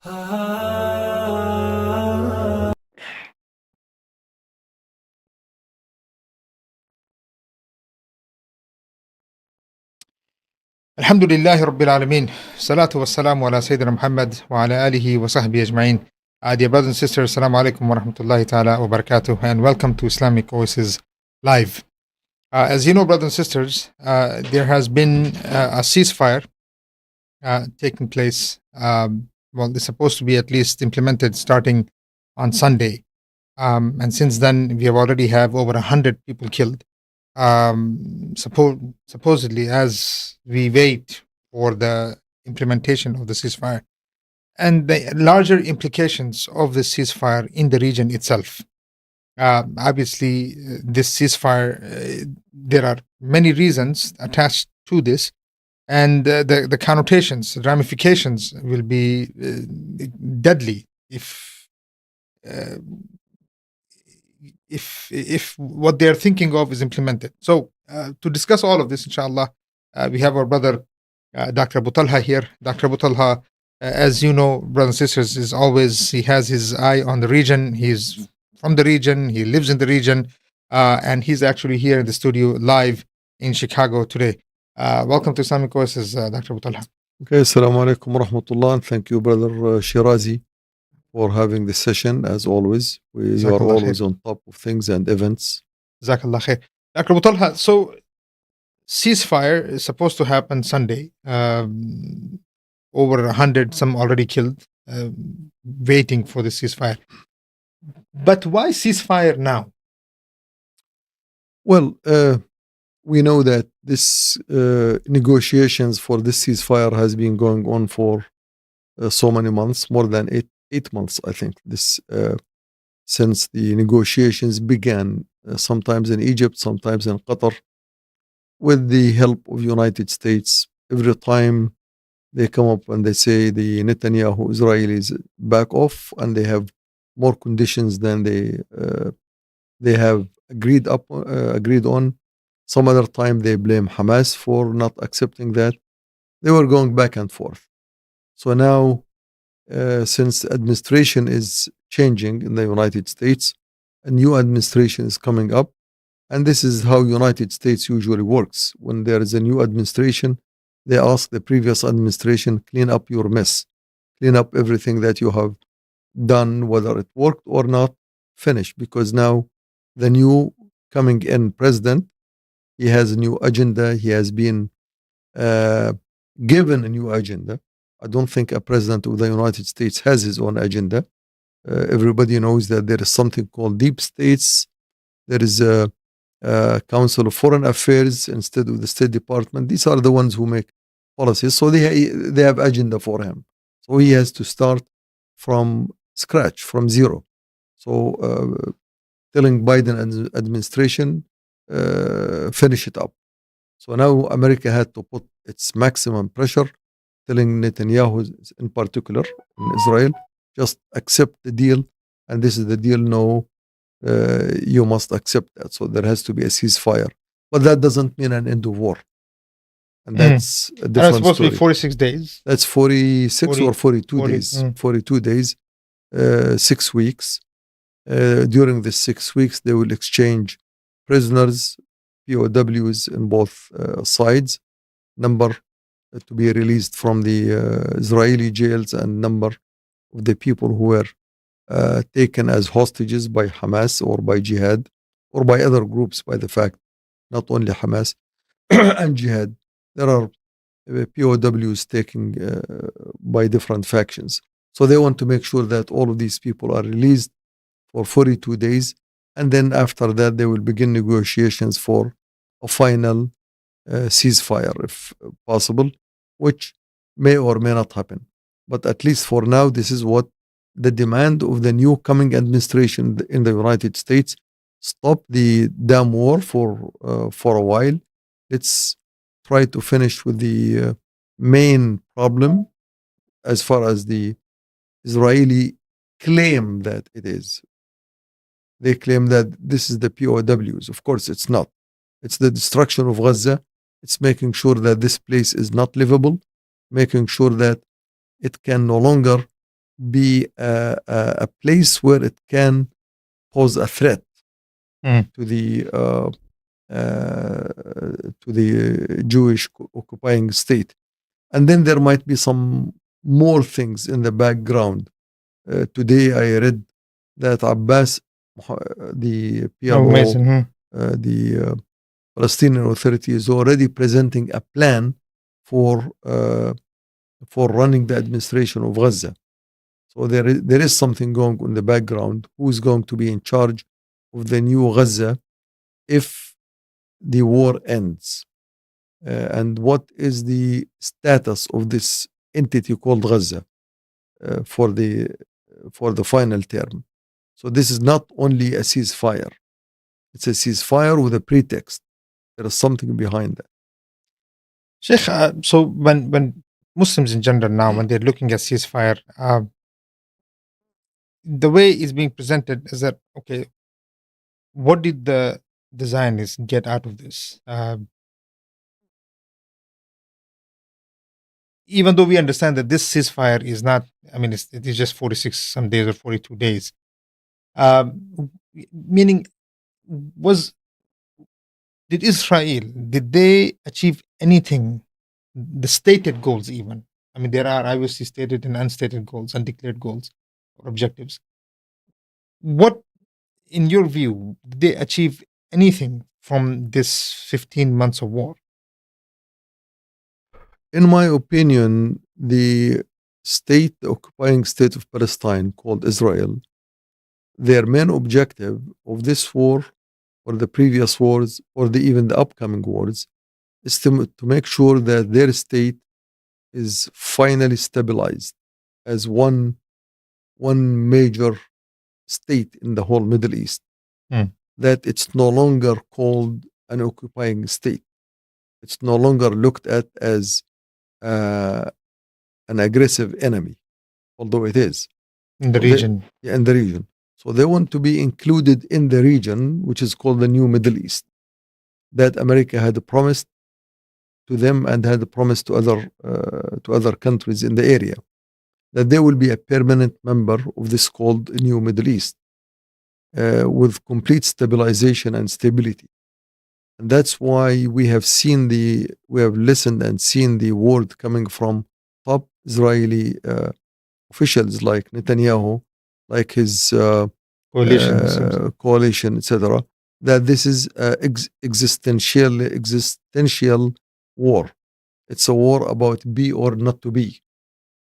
الحمد لله رب العالمين. Salatu wassalamu ala Sayyidina Muhammad wa ala alihi wa sahbihi ajma'in. Dear brothers and sisters, Assalamu alaikum wa rahmatullahi ta'ala wa barakatuh, and welcome to Islamic Oasis Live. As you know, brothers and sisters, there has been a ceasefire taking place. Well, it's supposed to be at least implemented starting on Sunday. And since then, we have already have over 100 people killed. Supposedly, as we wait for the implementation of the ceasefire and the larger implications of the ceasefire in the region itself. Obviously, this ceasefire, there are many reasons attached to this, and the connotations, ramifications will be deadly if what they are thinking of is implemented. So to discuss all of this, inshallah, we have our brother Dr. Abu Talha here. Dr. Abu Talha, as you know, brothers and sisters, he has his eye on the region. He's from the region, he lives in the region, and he's actually here in the studio live in Chicago today. Welcome to Islamic Oasis, Dr. Abu Talha. Okay, assalamu alaikum wa rahmatullah, and thank you, brother Shirazi, for having this session. As always, you are always on top of things and events. Jazakallah khair. Dr. Abu Talha, so ceasefire is supposed to happen Sunday. Over 100, some already killed, waiting for the ceasefire. But why ceasefire now? Well, we know that this negotiations for this ceasefire has been going on for so many months, more than eight months, I think. This since the negotiations began, sometimes in Egypt, sometimes in Qatar, with the help of United States. Every time they come up and they say the Netanyahu Israelis back off, and they have more conditions than they have agreed on. Some other time they blame Hamas for not accepting that. They were going back and forth. So now, since administration is changing in the United States, a new administration is coming up, and this is how United States usually works. When there is a new administration, they ask the previous administration, clean up your mess, clean up everything that you have done, whether it worked or not, finish. Because now the new coming in president, he has a new agenda. He has been given a new agenda. I don't think a president of the United States has his own agenda. Everybody knows that there is something called deep states. There is a Council of Foreign Affairs instead of the State Department. These are the ones who make policies. So they have agenda for him. So he has to start from scratch, from zero. So telling Biden administration, finish it up. So now America had to put its maximum pressure, telling Netanyahu in particular, in Israel, just accept the deal. And this is the deal. No, you must accept that. So there has to be a ceasefire. But that doesn't mean an end of war. And that's a different That's supposed story. to be 46 days. That's 46 or 42 days. 42 days, 6 weeks. During the 6 weeks, they will exchange prisoners, POWs in both sides, number to be released from the Israeli jails, and number of the people who were taken as hostages by Hamas or by Jihad or by other groups, by the fact, not only Hamas and Jihad. There are POWs taken by different factions. So they want to make sure that all of these people are released for 42 days. And then after that, they will begin negotiations for a final ceasefire, if possible, which may or may not happen. But at least for now, this is what the demand of the new coming administration in the United States. Stop the damn war for a while. Let's try to finish with the main problem as far as the Israeli claim that it is. They claim that this is the POWs. Of course, it's not. It's the destruction of Gaza. It's making sure that this place is not livable, making sure that it can no longer be a place where it can pose a threat to the Jewish occupying state. And then there might be some more things in the background. Today I read that Abbas, the PLO, the Palestinian Authority, is already presenting a plan for running the administration of Gaza. So there is something going on in the background. Who is going to be in charge of the new Gaza if the war ends? And what is the status of this entity called Gaza for the final term? So this is not only a ceasefire. It's a ceasefire with a pretext. There is something behind that. Sheikh, so when Muslims in general now, when they're looking at ceasefire, the way it's being presented is that, okay, what did the Zionists get out of this? Even though we understand that this ceasefire is not, I mean, it is just 46 some days or 42 days. Meaning, did Israel, did they achieve anything, the stated goals even? I mean, there are obviously stated and unstated goals, undeclared goals or objectives. What, in your view, did they achieve anything from this 15 months of war? In my opinion, the occupying state of Palestine called Israel, their main objective of this war or the previous wars or even the upcoming wars is to make sure that their state is finally stabilized as one major state in the whole Middle East. That it's no longer called an occupying state. It's no longer looked at as an aggressive enemy, although it is. In the region. In the region. So they want to be included in the region, which is called the New Middle East, that America had promised to them and had promised to other countries in the area, that they will be a permanent member of this called New Middle East, with complete stabilization and stability. And that's why we have listened and seen the word coming from top Israeli officials like Netanyahu, like his coalition, etc., that this is existential war. It's a war about be or not to be.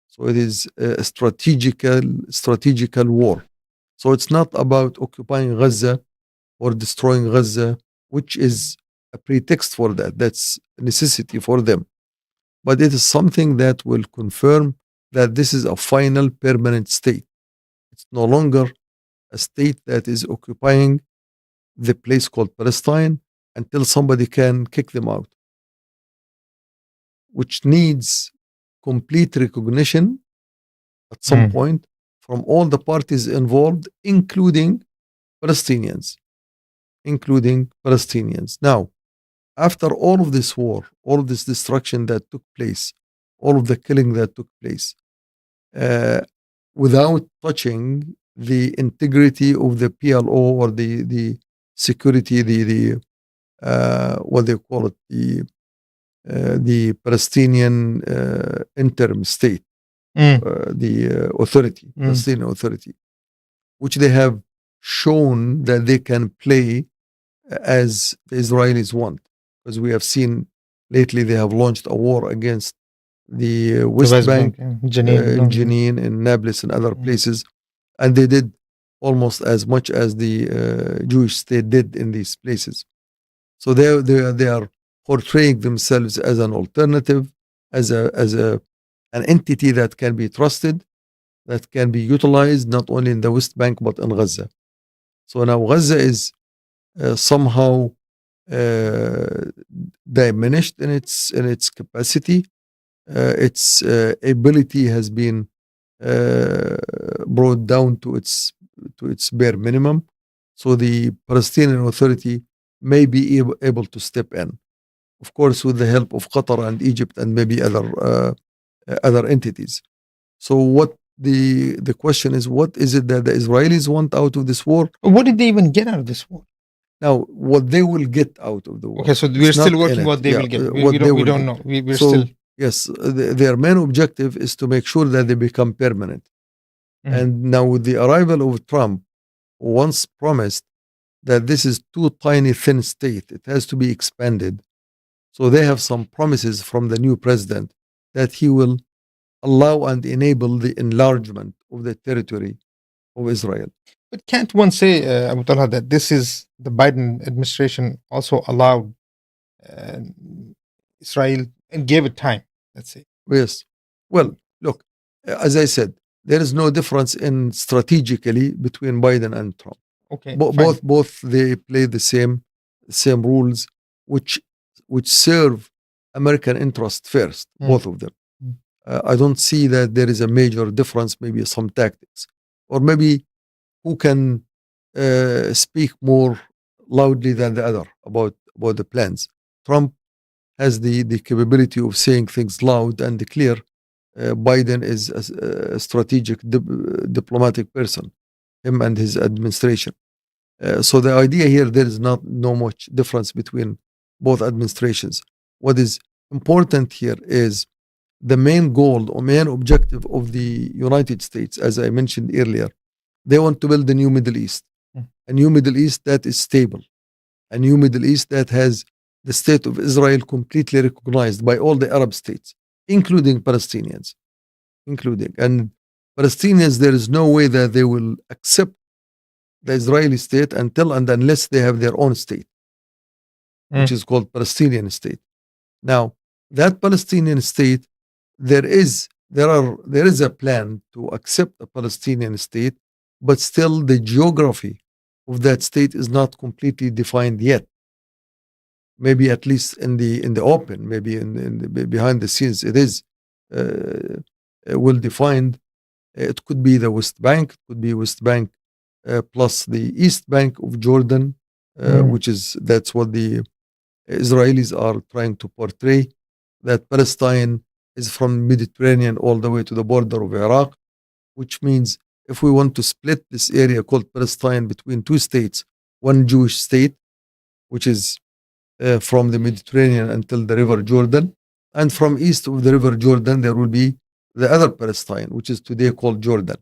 So it is a strategical war. So it's not about occupying Gaza or destroying Gaza, which is a pretext for that. That's a necessity for them. But it is something that will confirm that this is a final permanent state. It's no longer a state that is occupying the place called Palestine until somebody can kick them out, which needs complete recognition at some point from all the parties involved, including Palestinians. Now, after all of this war, all of this destruction that took place, all of the killing that took place, without touching the integrity of the PLO or the security, the what they call it, the Palestinian interim state, the authority, Palestinian Authority, which they have shown that they can play as the Israelis want. Because we have seen lately they have launched a war against the West Bank, Jenin, and Nablus and other places, and they did almost as much as the Jewish state did in these places. So they are portraying themselves as an alternative, as an entity that can be trusted, that can be utilized not only in the West Bank but in Gaza. So now Gaza is somehow diminished in its capacity. Its ability has been brought down to its bare minimum. So the Palestinian Authority may be able to step in, of course, with the help of Qatar and Egypt and maybe other entities. So what the question is, what is it that the Israelis want out of this war? What did they even get out of this war? Now, what they will get out of the war. Okay, so we're still working what they will get. We don't know. We're so, still. Yes, their main objective is to make sure that they become permanent. And now with the arrival of Trump, once promised that this is too tiny, thin state, it has to be expanded. So they have some promises from the new president that he will allow and enable the enlargement of the territory of Israel. But can't one say, Abu Talha, that this is the Biden administration also allowed Israel and gave it time, let's say? Yes. Well, look, as I said, there is no difference in strategically between Biden and Trump. Okay. Both they play the same rules, which serve American interest first. Both of them. I don't see that there is a major difference. Maybe some tactics, or maybe who can speak more loudly than the other about the plans. Trump has the capability of saying things loud and clear. Biden is a strategic diplomatic person, him and his administration. So the idea here, there is no much difference between both administrations. What is important here is the main goal or main objective of the United States, as I mentioned earlier. They want to build a new Middle East, a new Middle East that is stable, a new Middle East that has the state of Israel completely recognized by all the Arab states, including Palestinians, and Palestinians, there is no way that they will accept the Israeli state until and unless they have their own state, which is called Palestinian state. Now, that Palestinian state, there is a plan to accept a Palestinian state, but still the geography of that state is not completely defined yet. Maybe at least in the open, maybe in the behind the scenes, it is well defined. It could be the West Bank, it could be West Bank plus the East Bank of Jordan, that's what the Israelis are trying to portray, that Palestine is from Mediterranean all the way to the border of Iraq, which means if we want to split this area called Palestine between two states, one Jewish state, which is from the Mediterranean until the River Jordan, and from east of the River Jordan, there will be the other Palestine, which is today called Jordan.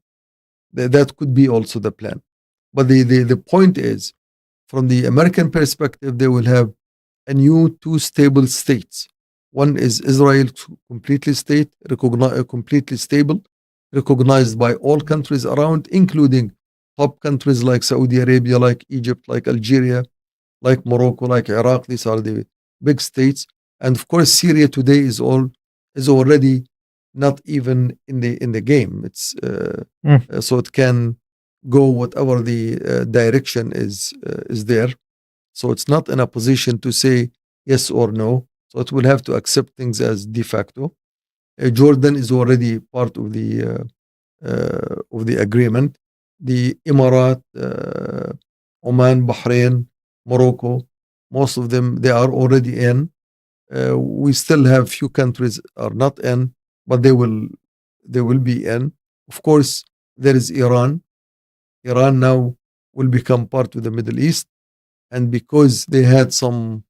That could be also the plan. But the point is, from the American perspective, they will have a new two stable states. One is Israel, completely stable, recognized by all countries around, including top countries like Saudi Arabia, like Egypt, like Algeria, like Morocco, like Iraq. These are the big states. And of course, Syria today is already not even in the game. It's so it can go whatever the direction is there. So it's not in a position to say yes or no. So it will have to accept things as de facto. Jordan is already part of the agreement. The Emirat, Oman, Bahrain, Morocco, most of them, they are already in. We still have few countries are not in, but they will be in. Of course, there is Iran. Iran now will become part of the Middle East, and because they had some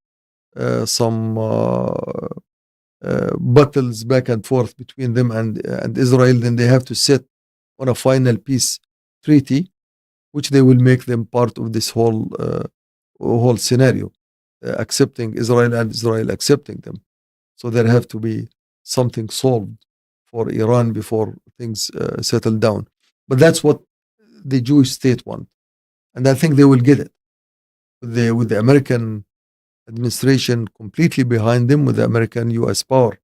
battles back and forth between them and Israel, then they have to sit on a final peace treaty, which they will make them part of this whole scenario, accepting Israel and Israel accepting them. So there have to be something solved for Iran before things settle down. But that's what the Jewish state want, and I think they will get it with the American administration completely behind them, with the American US power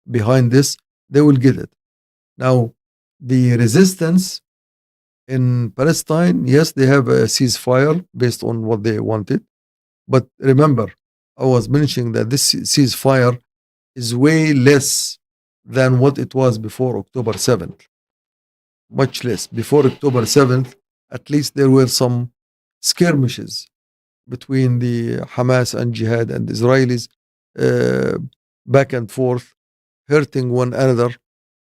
behind this. They will get it. Now, the resistance in Palestine, yes, they have a ceasefire based on what they wanted. But remember, I was mentioning that this ceasefire is way less than what it was before October 7th. Much less. Before October 7th, at least there were some skirmishes between the Hamas and Jihad and Israelis back and forth, hurting one another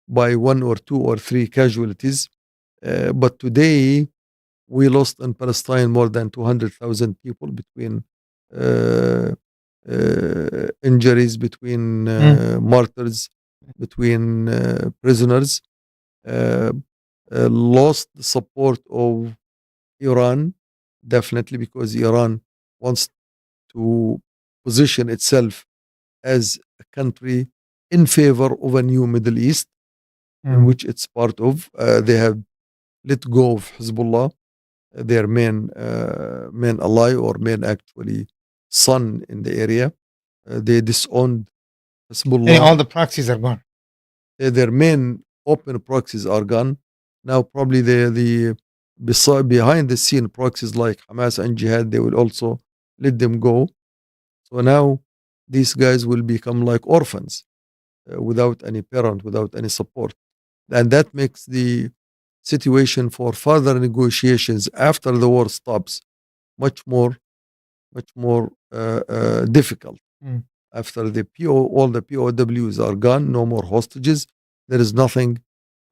by 1 or 2 or 3 casualties. But today, we lost in Palestine more than 200,000 people between uh, injuries, between martyrs, between prisoners. Uh, lost the support of Iran, definitely, because Iran wants to position itself as a country in favor of a new Middle East, in which it's part of. They have let go of Hezbollah, their main ally, or main actually son in the area. They disowned Hezbollah. And all the proxies are gone. Their main open proxies are gone. Now probably behind the scene proxies like Hamas and Jihad, they will also let them go. So now these guys will become like orphans, without any parent, without any support. And that makes the situation for further negotiations after the war stops much more difficult. After all the POWs are gone, no more hostages, there is nothing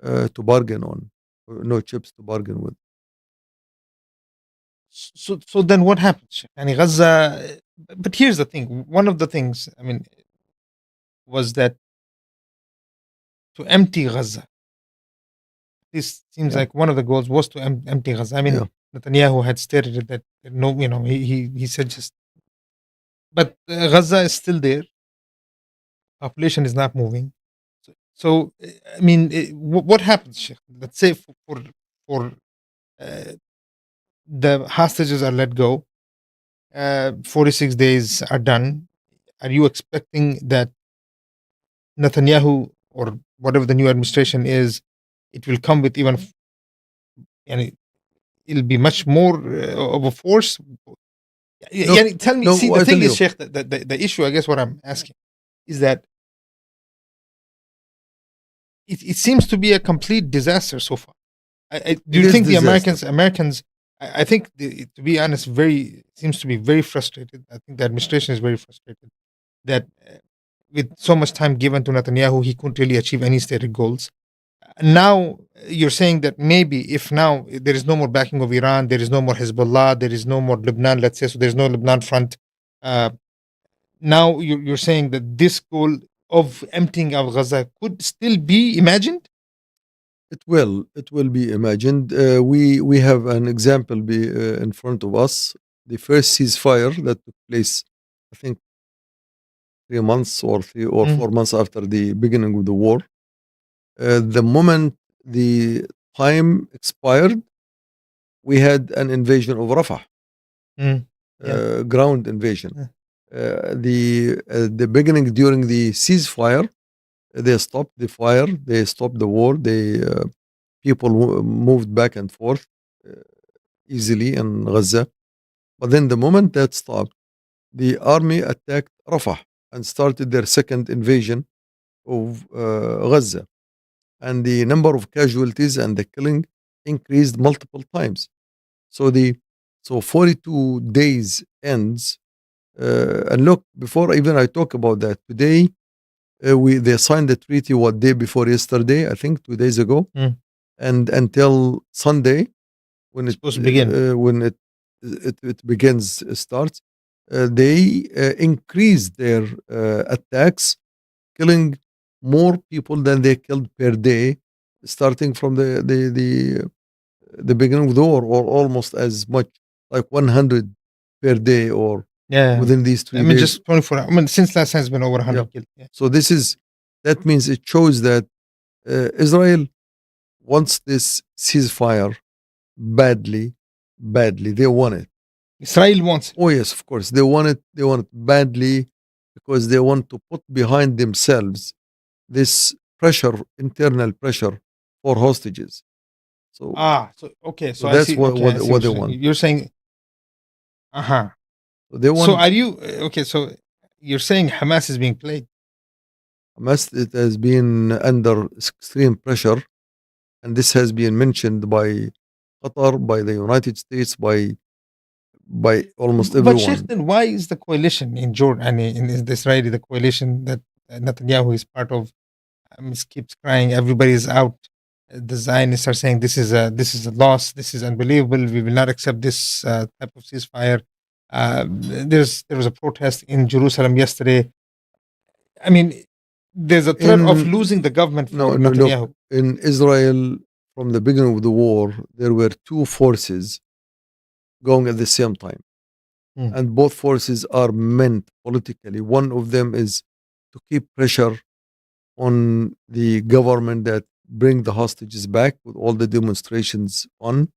to bargain on, no chips to bargain with. So then what happens? And Gaza, but here's the thing. One of the things, I mean, was that to empty Gaza. This seems like one of the goals was to empty Gaza. I mean, Netanyahu had stated that he said just, but Gaza is still there. Population is not moving. So I mean, what happens, Sheikh? Let's say for the hostages are let go, 46 days are done. Are you expecting that Netanyahu or whatever the new administration is, it will come with even, and it'll be much more of a force? Tell me. See, the thing is, Sheikh, the issue, I guess, what I'm asking is that it seems to be a complete disaster so far. Do you think the Americans? I think, to be honest, seems to be very frustrated. I think the administration is very frustrated that with so much time given to Netanyahu, he couldn't really achieve any stated goals. Now you're saying that maybe if now there is no more backing of Iran, there is no more Hezbollah, there is no more Lebanon, let's say, so there's no Lebanon front. Now you're saying that this goal of emptying of Gaza could still be imagined? It will be imagined. We have an example in front of us. The first ceasefire that took place, I think, 3 months or 4 months after the beginning of the war. The moment the time expired, we had an invasion of Rafah, ground invasion. The beginning, during the ceasefire, they stopped the fire, they stopped the war, people moved back and forth easily in Gaza. But then the moment that stopped, the army attacked Rafah and started their second invasion of Gaza. And the number of casualties and the killing increased multiple times. So 42 days ends. And look, before even I talk about that, today they signed the treaty day before yesterday, I think 2 days ago, and until Sunday, when it's supposed to begin, when it starts, they increased their attacks, killing more people than they killed per day, starting from the beginning of the war, or almost as much, like 100 per day, or within these 3 days. Just 24 hours. I mean, since last time it's been over 100 killed. Yeah. So that means it shows that Israel wants this ceasefire badly. They want it. Israel wants it. Oh yes, of course. They want it badly, because they want to put behind themselves this pressure, internal pressure for hostages. So that's what they want. You're saying, They want. So are you okay? So you're saying Hamas is being played? Hamas, it has been under extreme pressure, and this has been mentioned by Qatar, by the United States, by almost everyone. But Sheikh, then why is the coalition in Jordan, in Israel, the coalition that Netanyahu is part of, keeps crying everybody is out? the Zionists are saying this is a loss. This is unbelievable. We will not accept this type of ceasefire. There was a protest in Jerusalem yesterday. I mean, there's a threat of losing the government for Netanyahu. Look, in Israel, from the beginning of the war, there were two forces going at the same time. And both forces are meant politically. One of them is to keep pressure on the government that bring the hostages back with all the demonstrations on.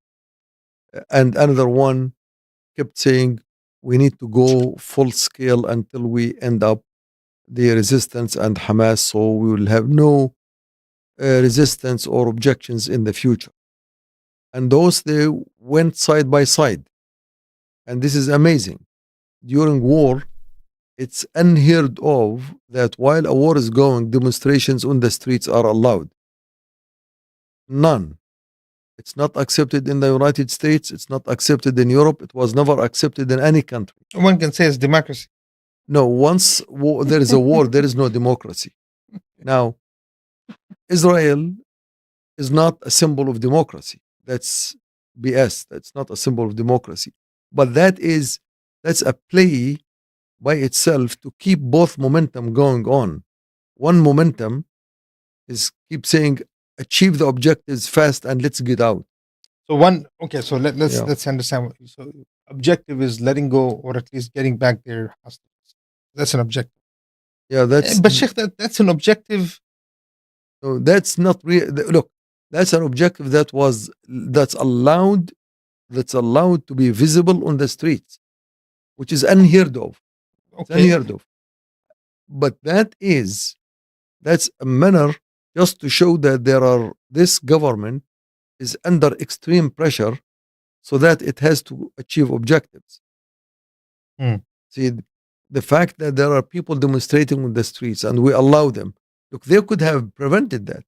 And another one kept saying, we need to go full scale until we end up the resistance and Hamas, so we will have no resistance or objections in the future. And those, they went side by side. And this is amazing. During war, it's unheard of that while a war is going, demonstrations on the streets are allowed. None. It's not accepted in the United States. It's not accepted in Europe. It was never accepted in any country. One can say it's democracy. No, once there is a war, there is no democracy. Now, Israel is not a symbol of democracy. That's BS. That's not a symbol of democracy. But that's a play by itself to keep both momentum going on. One momentum is keep saying, achieve the objectives fast and let's get out. So let's understand. So objective is letting go, or at least getting back their hostages. That's an objective. Yeah, but Sheikh, that's an objective. No, that's not real. Look, that's an objective that's allowed to be visible on the streets, which is unheard of. Okay. It's unheard of. But that's a manner just to show that this government is under extreme pressure so that it has to achieve objectives. See, the fact that there are people demonstrating on the streets and we allow them, look, they could have prevented that.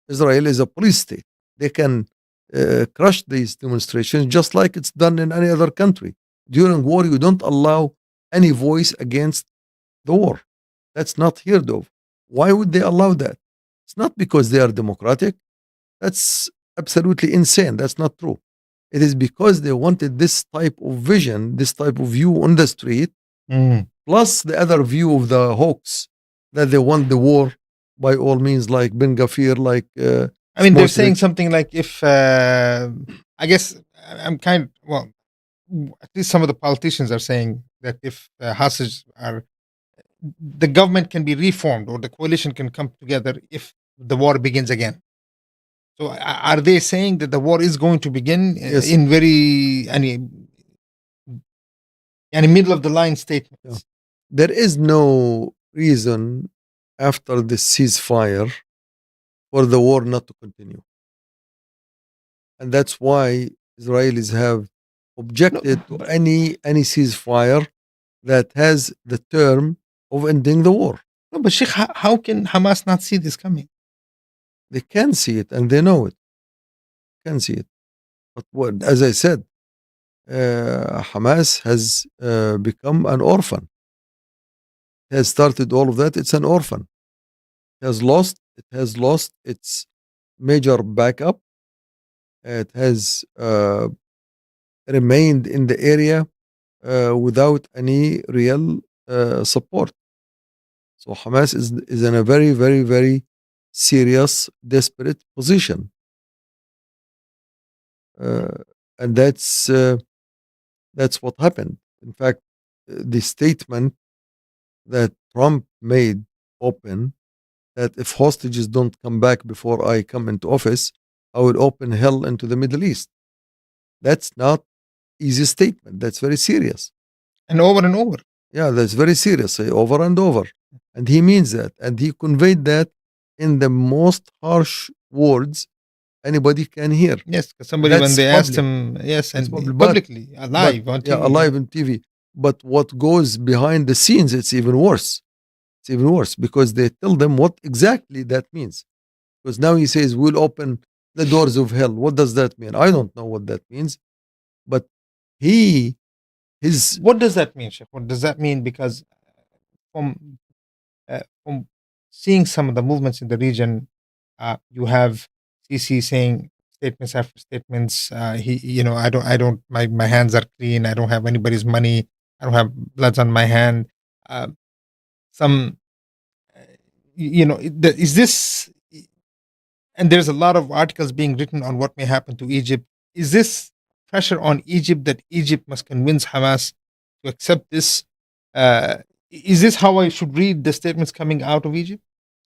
Israel is a police state. They can crush these demonstrations just like it's done in any other country. During war, you don't allow any voice against the war. That's not heard of. Why would they allow that? It's not because they are democratic. That's absolutely insane. That's not true. It is because they wanted this type of vision, this type of view on the street, plus the other view of the hawks that they want the war by all means, like Ben Gafir, like. I mean, they're saying something like, if I guess I'm at least some of the politicians are saying that if hostages the government can be reformed or the coalition can come together if the war begins again. So are they saying that the war is going to begin in very middle of the line statements? Yeah. There is no reason after the ceasefire for the war not to continue. And that's why Israelis have objected to any ceasefire that has the term of ending the war. No, but Sheikh, how can Hamas not see this coming? They can see it and they know it. Can see it. But as I said, Hamas has become an orphan. It has started all of that. It's an orphan. It has lost its major backup. It has remained in the area without any real support. So Hamas is in a very, very, very serious, desperate position. And that's what happened. In fact, the statement that Trump made open, that if hostages don't come back before I come into office, I will open hell into the Middle East. That's not easy statement. That's very serious. And over and over. Yeah, that's very serious. Over and over. And he means that. And he conveyed that in the most harsh words anybody can hear. Yes, because somebody, when they asked him, and publicly, alive on TV. Yeah, alive on TV. But what goes behind the scenes, it's even worse. It's even worse because they tell them what exactly that means. Because now he says, we'll open the doors of hell. What does that mean? I don't know what that means. But what does that mean, Sheikh? What does that mean? Because from seeing some of the movements in the region, you have Sisi saying statements after statements. My hands are clean. I don't have anybody's money. I don't have bloods on my hand. Uh, some, is this? And there's a lot of articles being written on what may happen to Egypt. Is this pressure on Egypt that Egypt must convince Hamas to accept this? Is this how I should read the statements coming out of Egypt?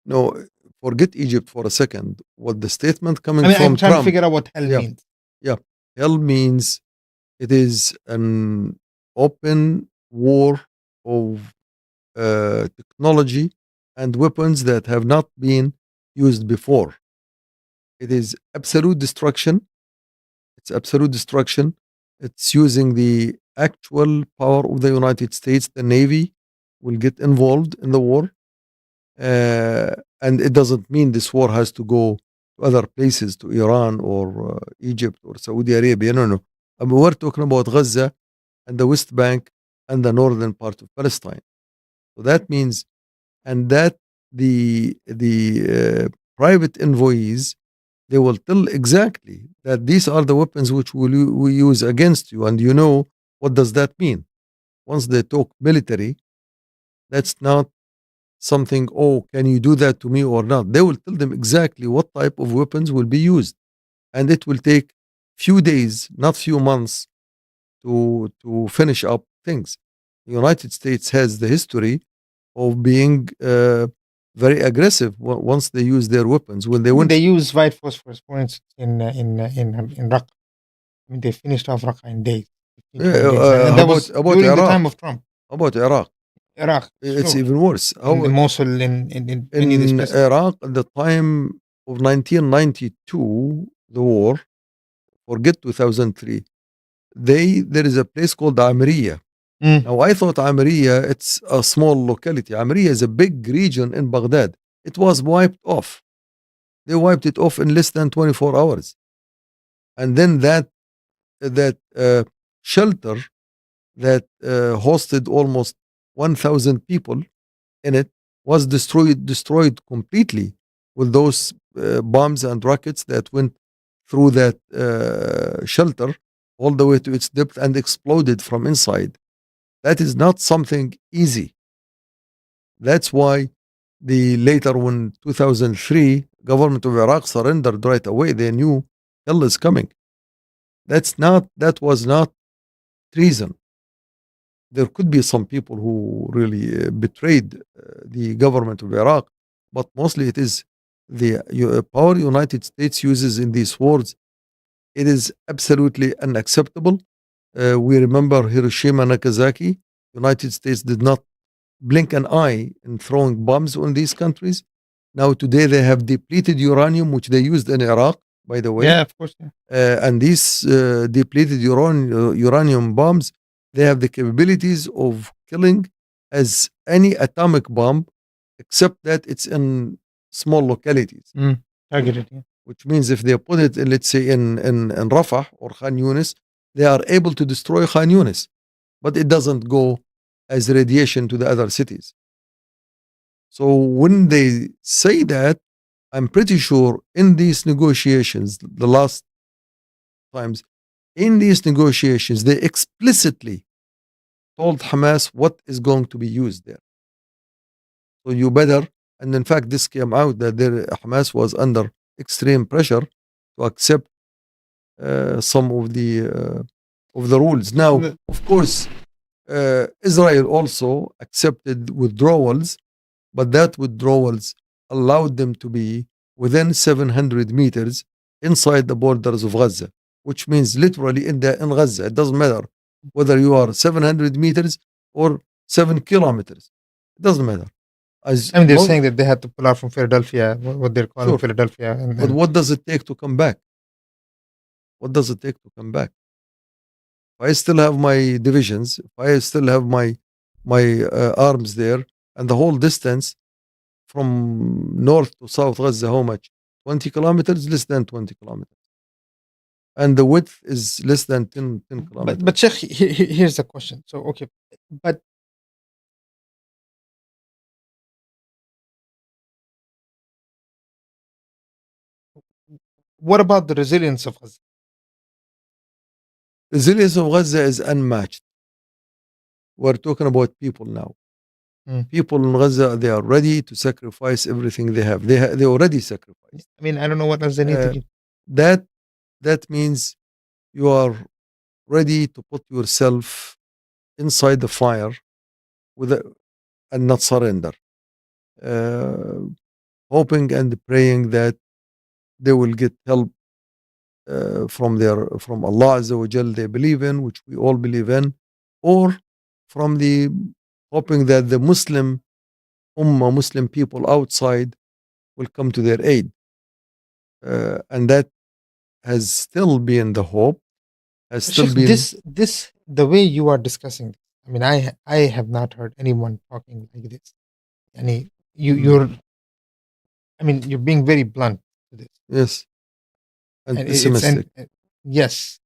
No, forget Egypt for a second. What the statement coming I'm from trying Trump, to figure out what hell means. Yeah, hell means it is an open war of technology and weapons that have not been used before. It is absolute destruction. It's absolute destruction. It's using the actual power of the United States. The Navy will get involved in the war. And it doesn't mean this war has to go to other places, to Iran or Egypt or Saudi Arabia. No. We're talking about Gaza and the West Bank and the northern part of Palestine. So that means, and that the private envoys, they will tell exactly that these are the weapons which we use against you, and you know what does that mean. Once they talk military, that's not something, oh, can you do that to me or not? They will tell them exactly what type of weapons will be used, and it will take few days, not few months, to finish up things. The United States has the history of being very aggressive once they use their weapons. When they went, they use white phosphorus, for instance, in Raqqa. I mean, they finished off Raqqa in days, 15, 20 days, and that was about during the Iraq. time of Trump. About Iraq, it's sure. even worse. In Mosul, in many of these places. Iraq, at the time of 1992, the war, forget 2003. There is a place called Amiriya. Now, I thought Amiriya, it's a small locality. Amiriya is a big region in Baghdad. It was wiped off. They wiped it off in less than 24 hours. And then that shelter that hosted almost 1,000 people in it was destroyed completely with those bombs and rockets that went through that shelter all the way to its depth and exploded from inside. That is not something easy. That's why later when 2003 government of Iraq surrendered right away, they knew hell is coming. That was not treason. There could be some people who really betrayed the government of Iraq, but mostly it is the power United States uses in these wars. It is absolutely unacceptable. We remember Hiroshima and Nagasaki. United States did not blink an eye in throwing bombs on these countries. Now today they have depleted uranium, which they used in Iraq, by the way. Yeah, of course. Yeah. And these depleted uranium bombs, they have the capabilities of killing as any atomic bomb, except that it's in small localities. Targeted, yeah. Which means if they put it, let's say, in Rafah or Khan Yunis, they are able to destroy Khan Yunis. But it doesn't go as radiation to the other cities. So when they say that, I'm pretty sure in these negotiations, the last times, in these negotiations, they explicitly told Hamas what is going to be used there. So you better, and in fact, this came out that Hamas was under extreme pressure to accept some of the rules. Now, of course, Israel also accepted withdrawals, but that withdrawals allowed them to be within 700 meters inside the borders of Gaza, which means literally in Gaza. It doesn't matter whether you are 700 meters or 7 kilometers. It doesn't matter. They're saying that they had to pull out from Philadelphia, what they're calling Philadelphia. But what does it take to come back? What does it take to come back? If I still have my divisions, if I still have my arms there, and the whole distance from north to south Gaza, how much? 20 kilometers, less than 20 kilometers. And the width is less than 10 kilometers. But Sheikh, here's the question. So, okay, but what about the resilience of Gaza? Resilience of Gaza is unmatched. We're talking about people now. People in Gaza, they are ready to sacrifice everything they have. They already sacrificed. I mean, I don't know what else they need to give. That means you are ready to put yourself inside the fire and not surrender. Hoping and praying that they will get help from Allah Azza wa Jal they believe in, which we all believe in, or from the hoping that the Muslim Ummah, Muslim people outside will come to their aid. And that has still been the hope, has still Sheikh, been... this the way you are discussing. I mean, I have not heard anyone talking like this. And you're being very blunt to this. Yes. And And pessimistic. Yes.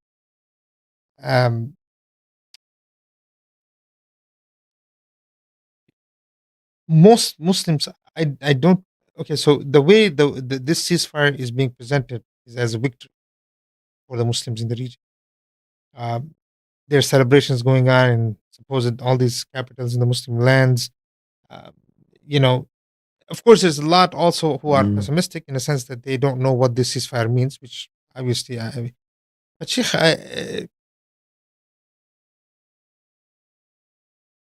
Most Muslims, I don't. Okay, so the way this ceasefire is being presented is as a victory for the Muslims in the region. There are celebrations going on in supposed all these capitals in the Muslim lands. Of course, there's a lot also who are pessimistic in the sense that they don't know what this ceasefire means, which obviously but Sheikh,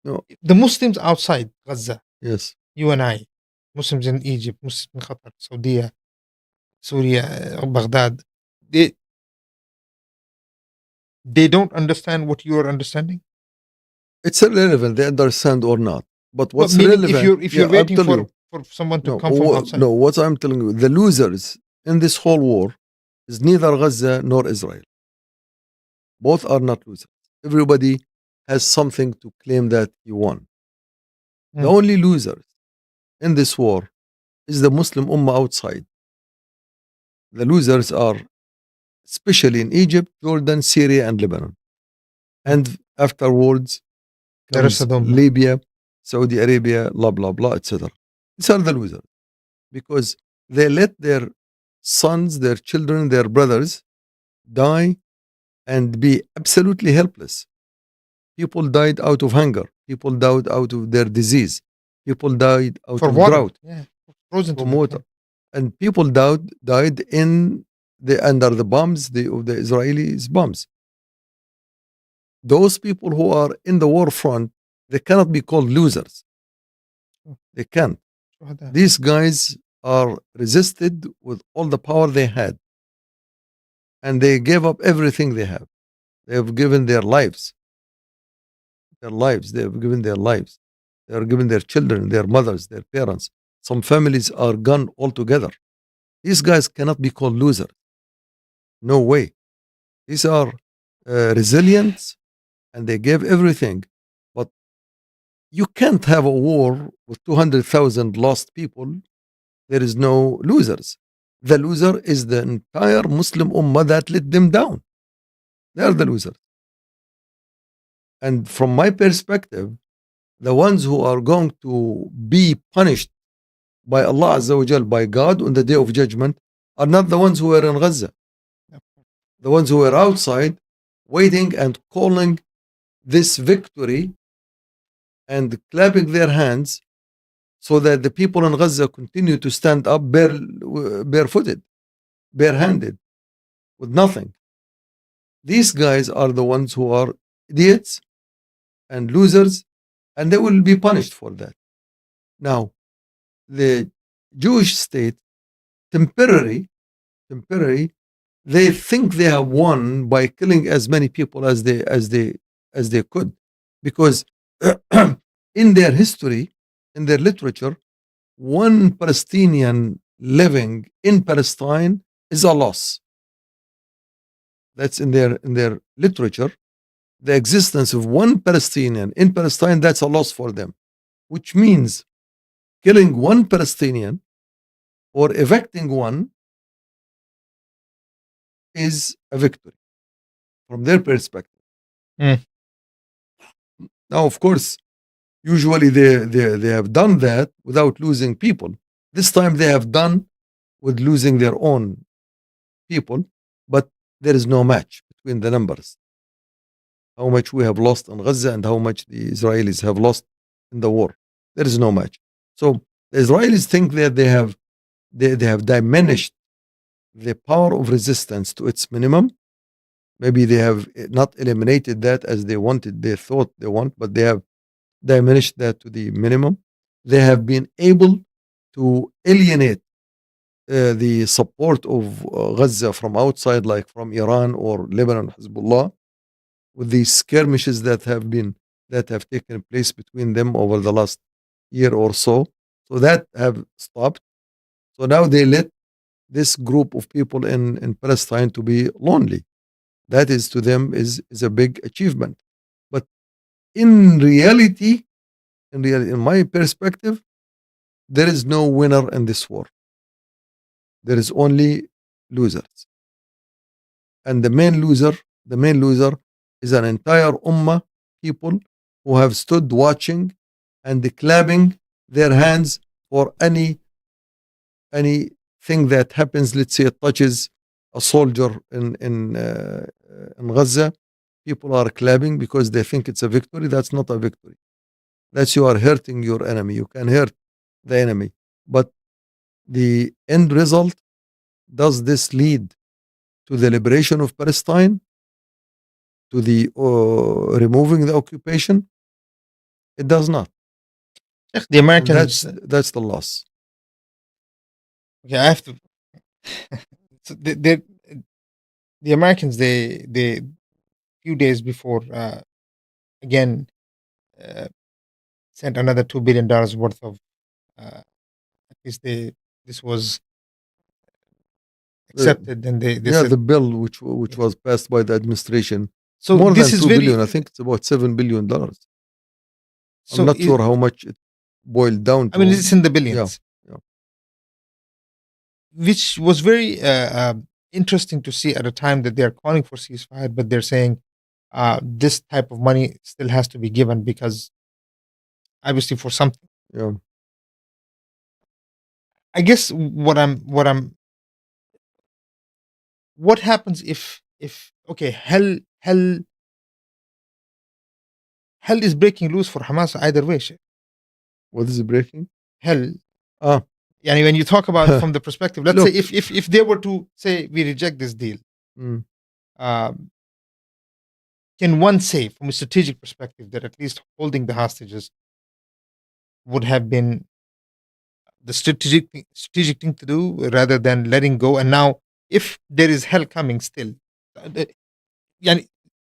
No. the Muslims outside Gaza, Yes, you and I, Muslims in Egypt, Muslims in Qatar, Saudi, Syria, Baghdad, they don't understand what you are understanding. it's irrelevant they understand or not. But what's meaning relevant? if you're waiting for someone to come from outside. No, what I'm telling you, the losers in this whole war is neither Gaza nor Israel. Both are not losers. Everybody has something to claim that he won. The only losers in this war is the Muslim Ummah outside. The losers are especially in Egypt, Jordan, Syria, and Lebanon. And afterwards comes Libya, Saudi Arabia, blah, blah, blah, etc. These are the losers because they let their sons, their children, their brothers die and be absolutely helpless. People died out of hunger. People died out of their disease. People died out of drought. Yeah, frozen from water. And people died under the bombs, of the Israelis' bombs. Those people who are in the war front, they cannot be called losers. They can't. These guys are resisted with all the power they had. And they gave up everything they have. They have given their lives. They have given their lives. They are given their children, their mothers, their parents. Some families are gone altogether. These guys cannot be called losers. No way. These are resilient and they gave everything. But you can't have a war with 200,000 lost people. There is no losers. The loser is the entire Muslim Ummah that let them down. They are the losers. And from my perspective, the ones who are going to be punished by Allah Azza wa Jal, by God on the day of judgment, are not the ones who were in Gaza. The ones who were outside waiting and calling this victory and clapping their hands so that the people in Gaza continue to stand up barefooted, barehanded, with nothing. These guys are the ones who are idiots and losers, and they will be punished for that. Now, the Jewish state, temporary, they think they have won by killing as many people as they could, because in their history, in their literature, one Palestinian living in Palestine is a loss. That's in their literature. The existence of one Palestinian in Palestine, that's a loss for them, which means killing one Palestinian or evicting one is a victory from their perspective. Now, of course, usually they have done that without losing people. This time they have done with losing their own people, but there is no match between the numbers. How much we have lost in Gaza and how much the Israelis have lost in the war. There is no match. So the Israelis think that they have diminished the power of resistance to its minimum. Maybe they have not eliminated that as they wanted, they thought they want, but they have diminished that to the minimum. They have been able to alienate the support of Gaza from outside, like from Iran or Lebanon, Hezbollah, with these skirmishes that have taken place between them over the last year or so. So that have stopped. So now they let this group of people in Palestine to be lonely. That is to them is a big achievement. But in reality, in my perspective, there is no winner in this war. There is only losers. And the main loser is an entire ummah people who have stood watching and clapping their hands for anything that happens. Let's say it touches a soldier in Gaza. People are clapping because they think it's a victory. That's not a victory. That's you are hurting your enemy. You can hurt the enemy. But the end result, does this lead to the liberation of Palestine? To the removing the occupation? It does not. The Americans. That's the loss. Okay, I have to. So the Americans, they few days before, again, sent another $2 billion worth of. At least this was accepted, and they said, the bill which was passed by the administration. So more this than is 2 very, billion. I think it's about $7 billion. So I'm not sure how much it boiled down to. I mean, it's in the billions. Yeah. Which was very interesting to see at a time that they're calling for ceasefire, but they're saying this type of money still has to be given because obviously for something. Yeah. I guess what happens if okay, hell is breaking loose for Hamas either way. What is it breaking? Hell. Ah. Yani when you talk about from the perspective, let's Look, say if they were to say we reject this deal, can one say from a strategic perspective that at least holding the hostages would have been the strategic thing to do rather than letting go? And now, if there is hell coming still,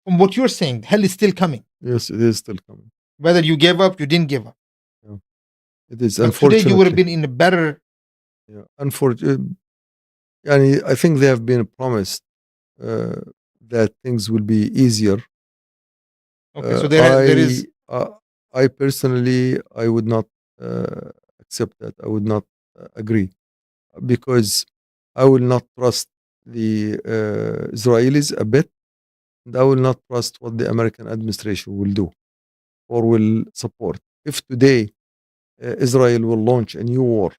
from what you're saying, hell is still coming. Yes, it is still coming. Whether you gave up, you didn't give up. Yeah. It is. But unfortunately, today you would have been in a better. Yeah, unfortunately, I think they have been promised that things will be easier. Okay, so there is. I personally, I would not accept that. I would not agree because I will not trust the Israelis a bit, and I will not trust what the American administration will do or will support. If today Israel will launch a new war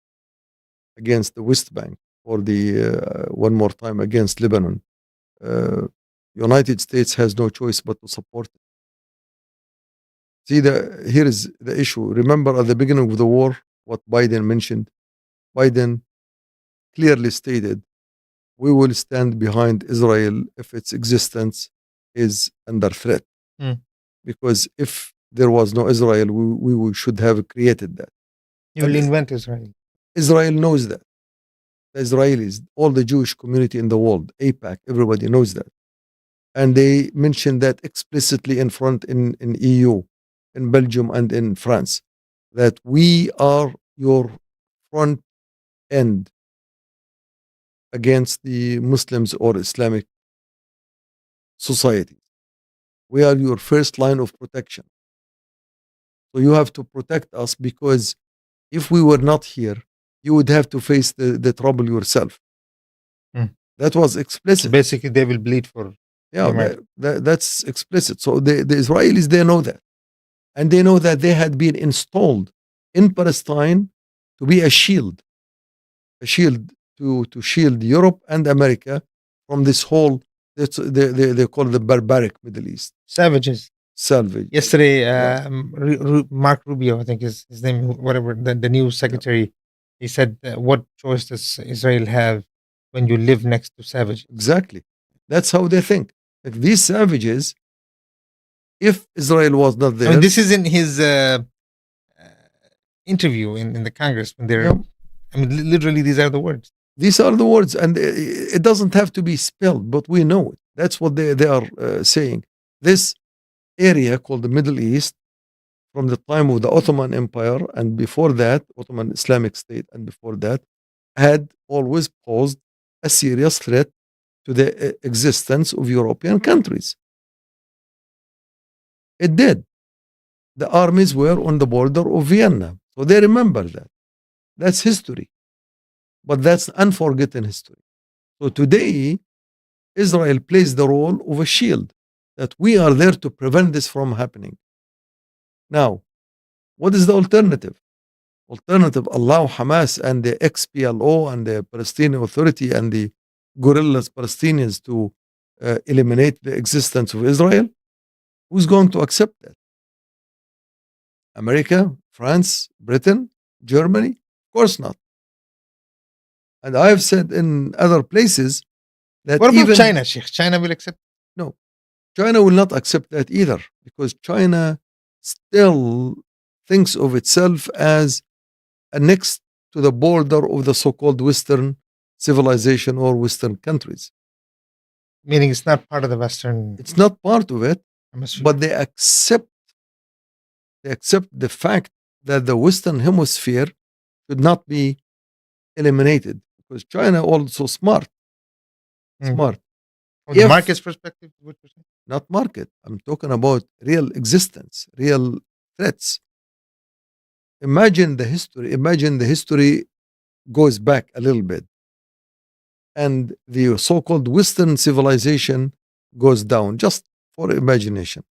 against the West Bank or the one more time against Lebanon, United States has no choice but to support it. See, here is the issue. Remember at the beginning of the war, what Biden mentioned? Biden clearly stated, we will stand behind Israel if its existence is under threat. Because if there was no Israel, we should have created that. You will invent Israel. Israel knows that. The Israelis, all the Jewish community in the world, AIPAC, everybody knows that. And they mentioned that explicitly in EU, in Belgium and in France, that we are your front end against the Muslims or Islamic society. We are your first line of protection. So you have to protect us because if we were not here, you would have to face the trouble yourself. That was explicit. So basically, they will bleed for. Yeah, that's explicit. So the Israelis, they know that. And they know that they had been installed in Palestine to be a shield to shield Europe and America from this whole, they call it the barbaric Middle East. Savages. Salvage. Yesterday, Mark Rubio, I think is his name, whatever, the new secretary, he said, what choice does Israel have when you live next to savages? Exactly. That's how they think. Like these savages, if Israel was not there. I mean, this is in his interview in the Congress when they're, I mean, literally, these are the words. These are the words, and it doesn't have to be spelled, but we know it. That's what they are saying. This area called the Middle East, from the time of the Ottoman Empire and before that, Ottoman Islamic State, and before that, had always posed a serious threat to the existence of European countries. It did. The armies were on the border of Vienna, so they remember that. That's history. But that's unforgotten history. So today, Israel plays the role of a shield, that we are there to prevent this from happening. Now, what is the alternative? Alternative, allow Hamas and the ex-PLO and the Palestinian Authority and the guerrillas Palestinians to eliminate the existence of Israel? Who's going to accept that? America, France, Britain, Germany? Of course not. And I've said in other places that what about China, Sheikh? China will accept? No, China will not accept that either, because China still thinks of itself as next to the border of the so-called Western civilization or Western countries. Meaning it's not part of the Western. It's not part of it, but they accept the fact that the Western hemisphere should not be eliminated, because China also smart. Smart. From the market's perspective, what you're saying? Not market. I'm talking about real existence, real threats. Imagine the history. Imagine the history goes back a little bit, and the so-called Western civilization goes down, just for imagination.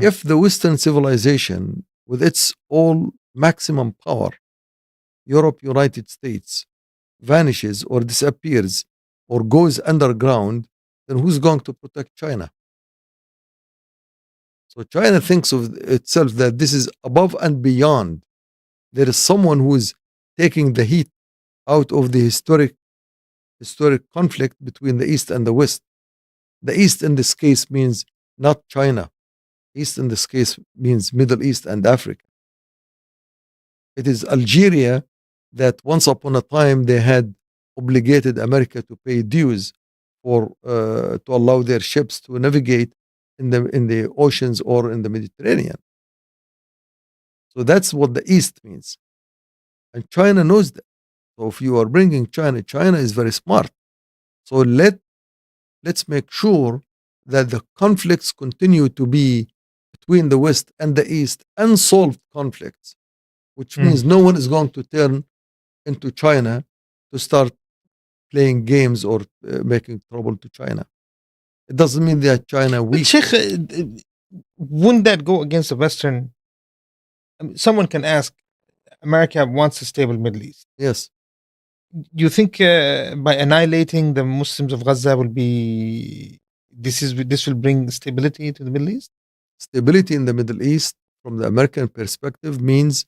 If the Western civilization, with its all maximum power, Europe, United States, vanishes or disappears or goes underground, then who's going to protect China? So China thinks of itself that this is above and beyond. There is someone who is taking the heat out of the historic conflict between the East and the West. The East in this case means not China. East in this case means Middle East and Africa. It is Algeria that once upon a time they had obligated America to pay dues for to allow their ships to navigate in the oceans or in the Mediterranean. So that's what the East means. And China knows that. So if you are bringing China is very smart. So let's make sure that the conflicts continue to be between the West and the East, unsolved conflicts, which means no one is going to turn into China to start playing games or making trouble to China. It doesn't mean that China weak. Sheikh, wouldn't that go against the Western? I mean, someone can ask, America wants a stable Middle East. Yes. Do you think by annihilating the Muslims of Gaza will be this will bring stability to the Middle East? Stability in the Middle East, from the American perspective, means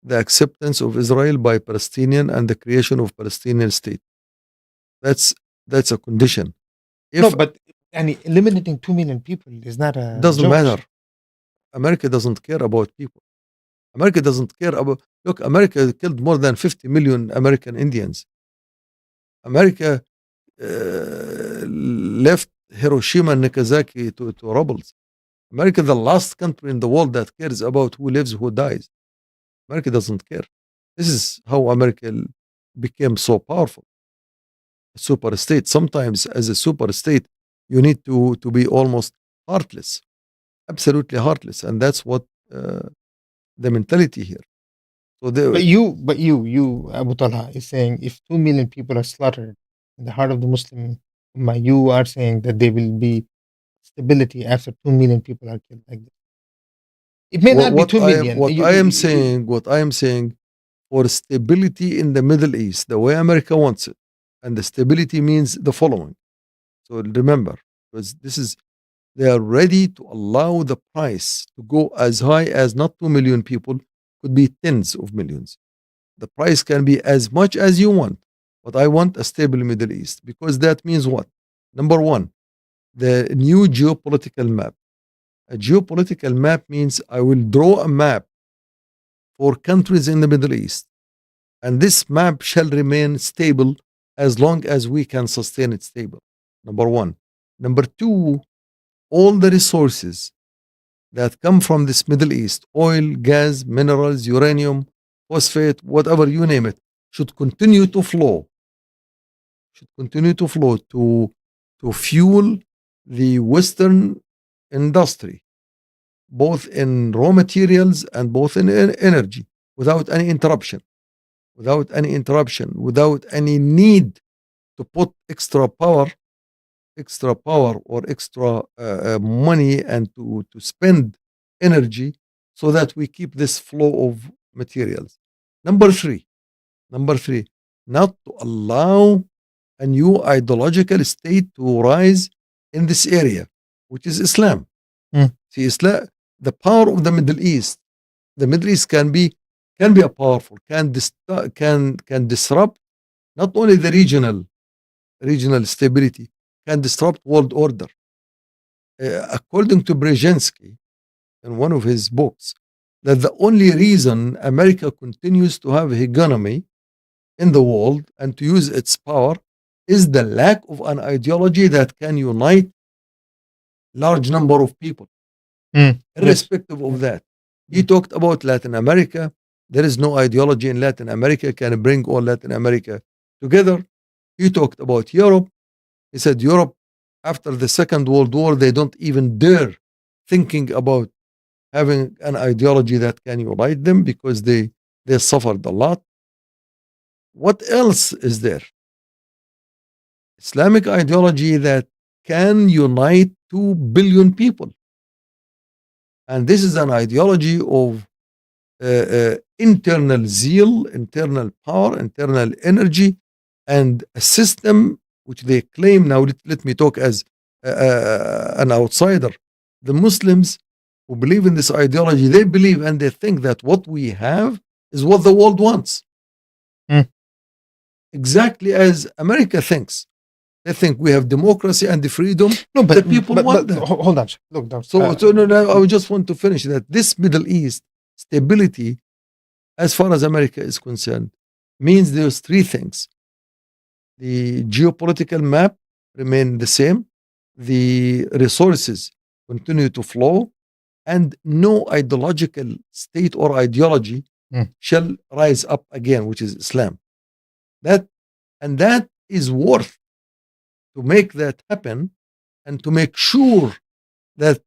the acceptance of Israel by Palestinian and the creation of Palestinian state. That's a condition. No, but eliminating 2 million people is not a doesn't joke. matter. America doesn't care about people. America doesn't care about. Look, America killed more than 50 million American Indians. America left Hiroshima and Nagasaki to rubbles. America, the last country in the world that cares about who lives, who dies. America doesn't care. This is how America became so powerful. A super state. Sometimes, as a super state, you need to be almost heartless, absolutely heartless, and that's what the mentality here. So but you, Abu Talha, is saying if 2 million people are slaughtered in the heart of the Muslim Ummah, you are saying that there will be stability after 2 million people are killed like this. It may not be 2 million. What I am saying, for stability in the Middle East, the way America wants it, And the stability means the following. So remember, because they are ready to allow the price to go as high as not 2 million people, could be tens of millions. The price can be as much as you want, but I want a stable Middle East, because that means what? Number one, the new geopolitical map. A geopolitical map means I will draw a map for countries in the Middle East, and this map shall remain stable as long as we can sustain it stable. Number one. Number two, all the resources that come from this Middle East, oil, gas, minerals, uranium, phosphate, whatever you name it, should continue to flow. To fuel the Western industry, both in raw materials and both in energy, without any interruption, without any need to put extra power or extra money and to spend energy so that we keep this flow of materials. Number three, not to allow a new ideological state to rise in this area, which is Islam. See, Islam, the power of the Middle East can be a powerful, can disrupt not only the regional stability, can disrupt world order. According to Brzezinski, in one of his books, that the only reason America continues to have hegemony in the world and to use its power is the lack of an ideology that can unite large number of people, irrespective of that. He talked about Latin America. There is no ideology in Latin America can bring all Latin America together. He talked about Europe. He said Europe, after the Second World War, they don't even dare thinking about having an ideology that can unite them because they suffered a lot. What else is there? Islamic ideology that can unite 2 billion people. And this is an ideology of internal zeal, internal power, internal energy, and a system which they claim now. Let me talk as an outsider. The Muslims who believe in this ideology, they believe and they think that what we have is what the world wants. Exactly as America thinks. They think we have democracy and the freedom. No, but the people want that. Hold on. Look, so I just want to finish that this Middle East stability, as far as America is concerned, means there's three things. The geopolitical map remain the same, the resources continue to flow, and no ideological state or ideology shall rise up again, which is Islam. That is worth to make that happen and to make sure that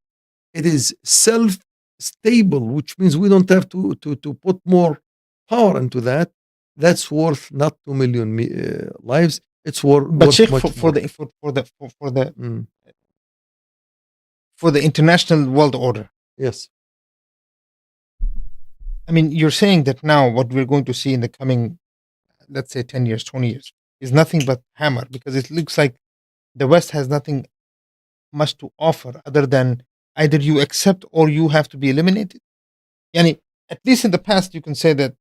it is self-stable, which means we don't have to put more power into that. That's worth not 2 million lives. It's worth. But Sheikh, for the international world order. Yes. I mean, you're saying that now what we're going to see in the coming, let's say 10 years, 20 years, is nothing but hammer, because it looks like the West has nothing much to offer other than either you accept or you have to be eliminated. Yani, at least in the past, you can say that,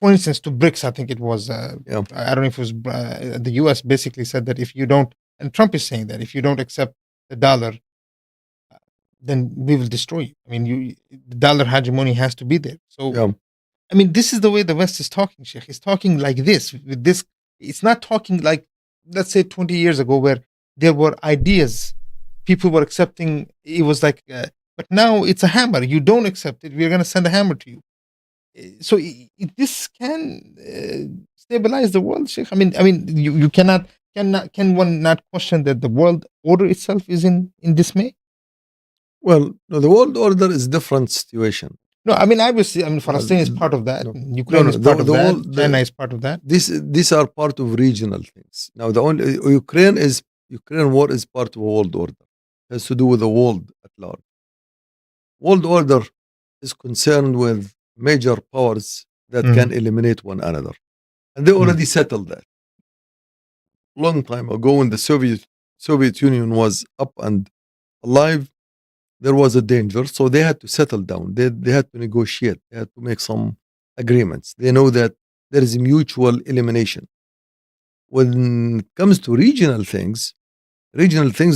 for instance, to BRICS, I think it was, I don't know if it was the US basically said that if you don't, and Trump is saying that if you don't accept the dollar, then we will destroy you. I mean, the dollar hegemony has to be there. So, I mean, this is the way the West is talking, Sheikh. It's talking like this, with this. It's not talking like, let's say 20 years ago, where there were ideas, people were accepting. It was like, but now it's a hammer. You don't accept it, we're going to send a hammer to you. So this can stabilize the world, Sheikh. I mean, you can one not question that the world order itself is in dismay? Well, no, the world order is a different situation. No, I mean, obviously, Palestine is part of that. No. Ukraine is part of that. China is part of that. These are part of regional things. Now, the only Ukraine war is part of a world order. It has to do with the world at large. World order is concerned with major powers that can eliminate one another. And they already settled that. Long time ago, when the Soviet Union was up and alive, there was a danger. So they had to settle down. They had to negotiate. They had to make some agreements. They know that there is mutual elimination. When it comes to regional things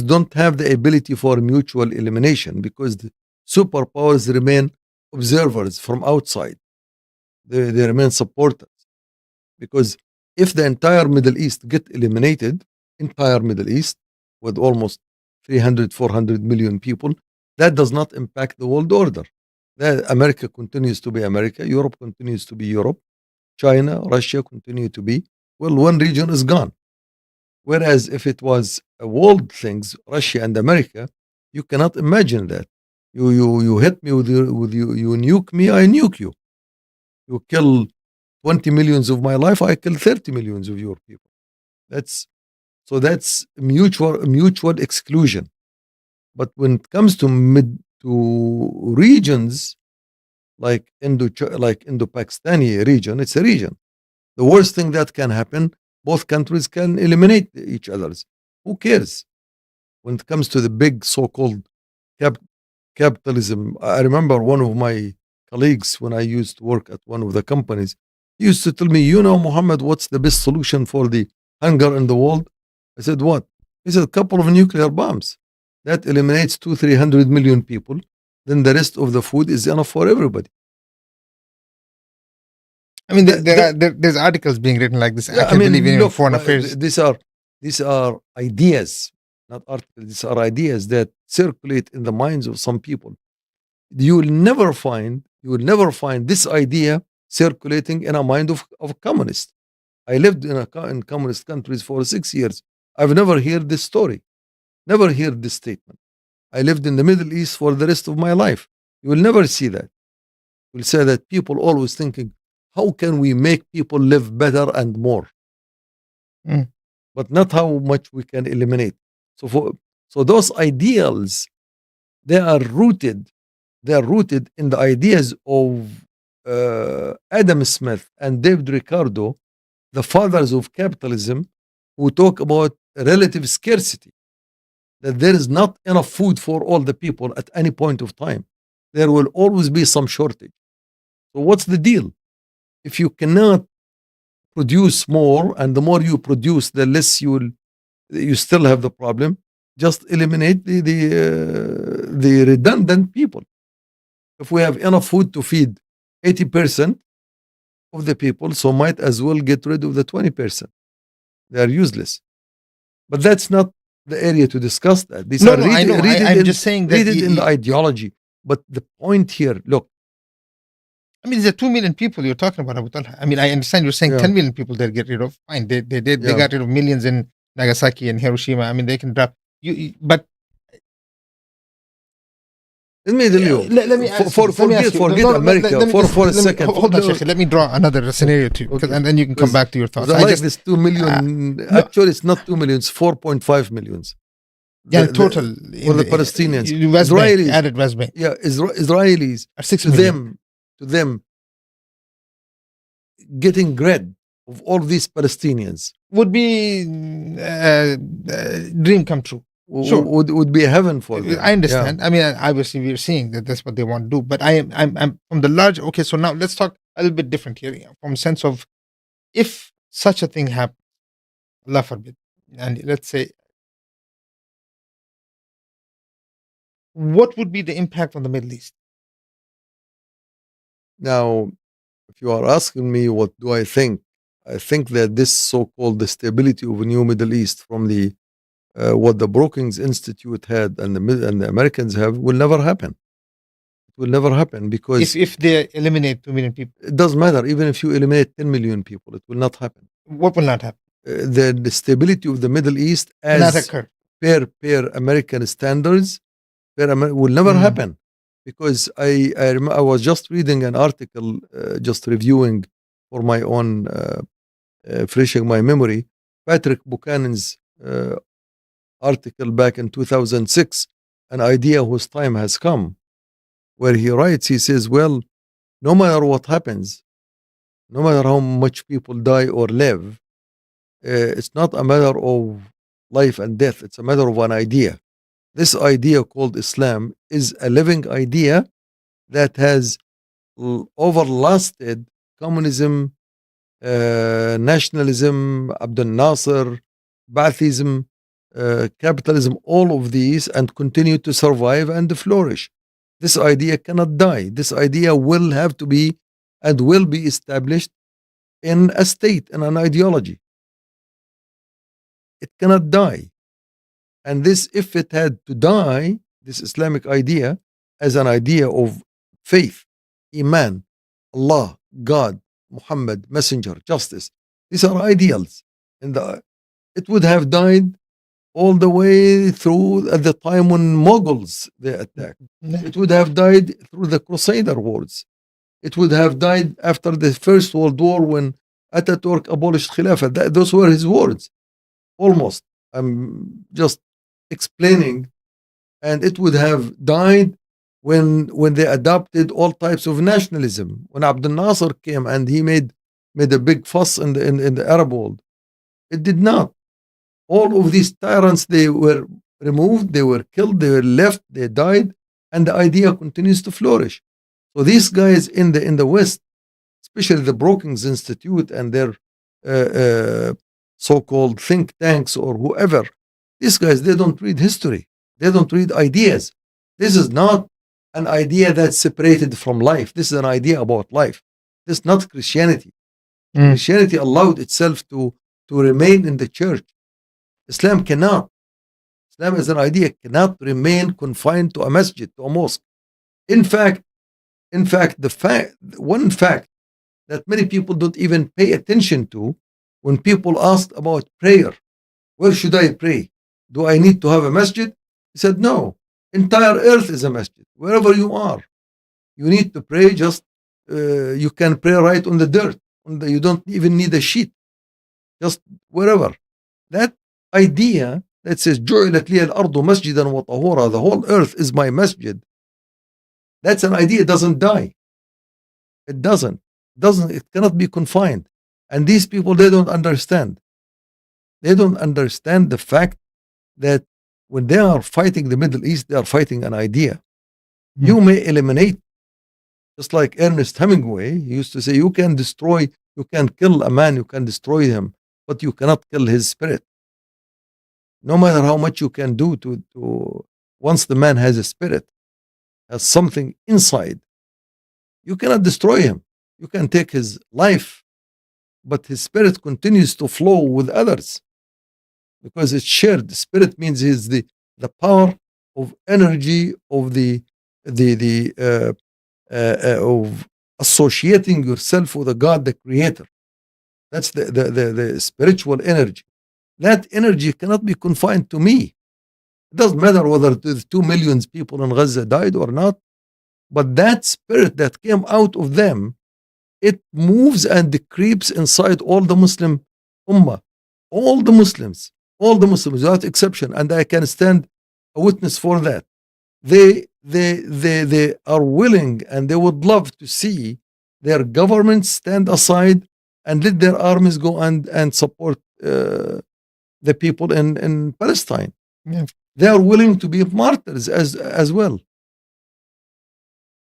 don't have the ability for mutual elimination because the superpowers remain observers from outside. They remain supporters. Because if the entire Middle East get eliminated, entire Middle East with almost 300, 400 million people, that does not impact the world order. That America continues to be America, Europe continues to be Europe, China, Russia continue to be. Well, one region is gone. Whereas if it was a world things, Russia and America, you cannot imagine that. You hit me you nuke me, I nuke you. You kill 20 millions of my life, I kill 30 millions of your people. That's mutual exclusion. But when it comes to regions like Indo-Pakistani region, it's a region. The worst thing that can happen, both countries can eliminate each other's. Who cares? When it comes to the big so-called capitalism, I remember one of my colleagues when I used to work at one of the companies, he used to tell me, Muhammad, what's the best solution for the hunger in the world? I said, what? He said, a couple of nuclear bombs. That eliminates 200-300 million people. Then the rest of the food is enough for everybody. I mean, there's articles being written like this. Yeah, I can't believe in foreign affairs. These are ideas, not articles. These are ideas that circulate in the minds of some people. You will never find this idea circulating in a mind of a communist. I lived in communist countries for 6 years. I've never heard this story, never heard this statement. I lived in the Middle East for the rest of my life. You will never see that. You will say that people always thinking, how can we make people live better and more? But not how much we can eliminate. So those ideals, they are rooted in the ideas of Adam Smith and David Ricardo, the fathers of capitalism, who talk about relative scarcity, that there is not enough food for all the people at any point of time. There will always be some shortage. So what's the deal? If you cannot produce more, and the more you produce, the less you still have the problem, just eliminate the redundant people. If we have enough food to feed 80% of the people, so might as well get rid of the 20%. They are useless. But that's not the area to discuss that. These are I'm just saying that read it in the ideology. But the point here, look. I mean, there's 2 million people you're talking about, Abu Talha. I mean, I understand you're saying 10 million people they'll get rid of. Fine, they got rid of millions in Nagasaki and Hiroshima. I mean, they can drop but let me tell you. Let me forget America for a second. Hold on, Sheikh. Let me draw another scenario to you, and then you can come back to your thoughts. I like this 2 million. Actually, it's not 2 million. It's 4.5 millions. Yeah, total for the Palestinians. Israelis added West Bank. Yeah, Israelis are 6 million. To them, getting rid of all these Palestinians would be a dream come true. Sure. Would be a heaven for them. I understand. Yeah. I mean, obviously we're seeing that that's what they want to do. But I'm from the large. Okay, so now let's talk a little bit different here, from sense of if such a thing happens, Allah forbid, and let's say, what would be the impact on the Middle East? Now, if you are asking me what do I think that this so-called the stability of a new Middle East from the what the Brookings Institute had and the Americans have will never happen. It will never happen because if they eliminate 2 million people, it doesn't matter. Even if you eliminate 10 million people, it will not happen. What will not happen? The stability of the Middle East as not occur. per American standards will never happen. Because I was just reading an article, just reviewing for my own, refreshing my memory, Patrick Buchanan's article back in 2006, An Idea Whose Time Has Come, where he writes, he says, well, no matter what happens, no matter how much people die or live, it's not a matter of life and death. It's a matter of an idea. This idea called Islam is a living idea that has overlasted communism, nationalism, Abdel Nasser, Baathism, capitalism, all of these, and continue to survive and flourish. This idea cannot die. This idea will have to be and will be established in a state, in an ideology. It cannot die. And this, if it had to die, this Islamic idea, as an idea of faith, Iman, Allah, God, Muhammad, Messenger, justice, these are ideals. And it would have died all the way through at the time when Mughals they attacked. It would have died through the Crusader wars. It would have died after the First World War when Ataturk abolished Khilafah. Those were his words. Almost. I'm just explaining. And it would have died when they adopted all types of nationalism. When Abdel Nasser came and he made a big fuss in the Arab world. It did not. All of these tyrants, they were removed, they were killed, they were left, they died, and the idea continues to flourish. So these guys in the West, especially the Brookings Institute and their so-called think tanks or whoever, these guys, they don't read history. They don't read ideas. This is not an idea that's separated from life. This is an idea about life. This is not Christianity. Christianity allowed itself to remain in the church. Islam cannot. Islam as an idea cannot remain confined to a masjid, to a mosque. In fact, one fact that many people don't even pay attention to, when people asked about prayer, where should I pray? Do I need to have a masjid? He said, no. Entire earth is a masjid. Wherever you are, you need to pray. Just you can pray right on the dirt. You don't even need a sheet. Just wherever. That idea that says جُعِلَتْ لِيَ الْأَرْضُ مَسْجِدًا وَطَهُورًا, the whole earth is my masjid. That's an idea. It doesn't die. It doesn't. It cannot be confined. And these people, they don't understand. They don't understand the fact that when they are fighting the Middle East, they are fighting an idea. You may eliminate, just like Ernest Hemingway, he used to say, you can kill a man, you can destroy him, but you cannot kill his spirit. No matter how much you can do to once the man has a spirit, has something inside, you cannot destroy him. You can take his life, but his spirit continues to flow with others because it's shared. Spirit means is the power of energy of of associating yourself with a God, the Creator. That's the spiritual energy. That energy cannot be confined to me. It doesn't matter whether 2 million people in Gaza died or not, but that spirit that came out of them, it moves and creeps inside all the Muslim Ummah, all the Muslims without exception, and I can stand a witness for that. They are willing and they would love to see their governments stand aside and let their armies go and support the people in Palestine. Yeah. They are willing to be martyrs as well.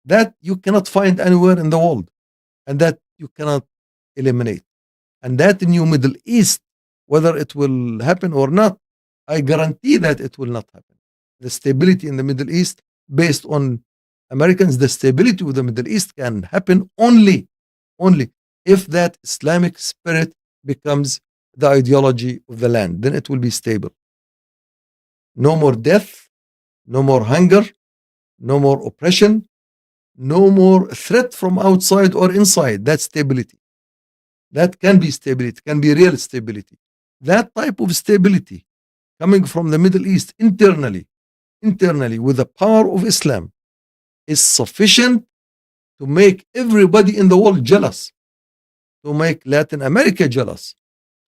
That you cannot find anywhere in the world, and that you cannot eliminate. And that in your Middle East, whether it will happen or not, I guarantee that it will not happen. The stability in the Middle East, based on Americans, the stability of the Middle East can happen only if that Islamic spirit becomes the ideology of the land. Then it will be stable. No more death, no more hunger, no more oppression, no more threat from outside or inside. That's stability. That can be stability, can be real stability. That type of stability coming from the Middle East internally with the power of Islam is sufficient to make everybody in the world jealous, to make Latin America jealous,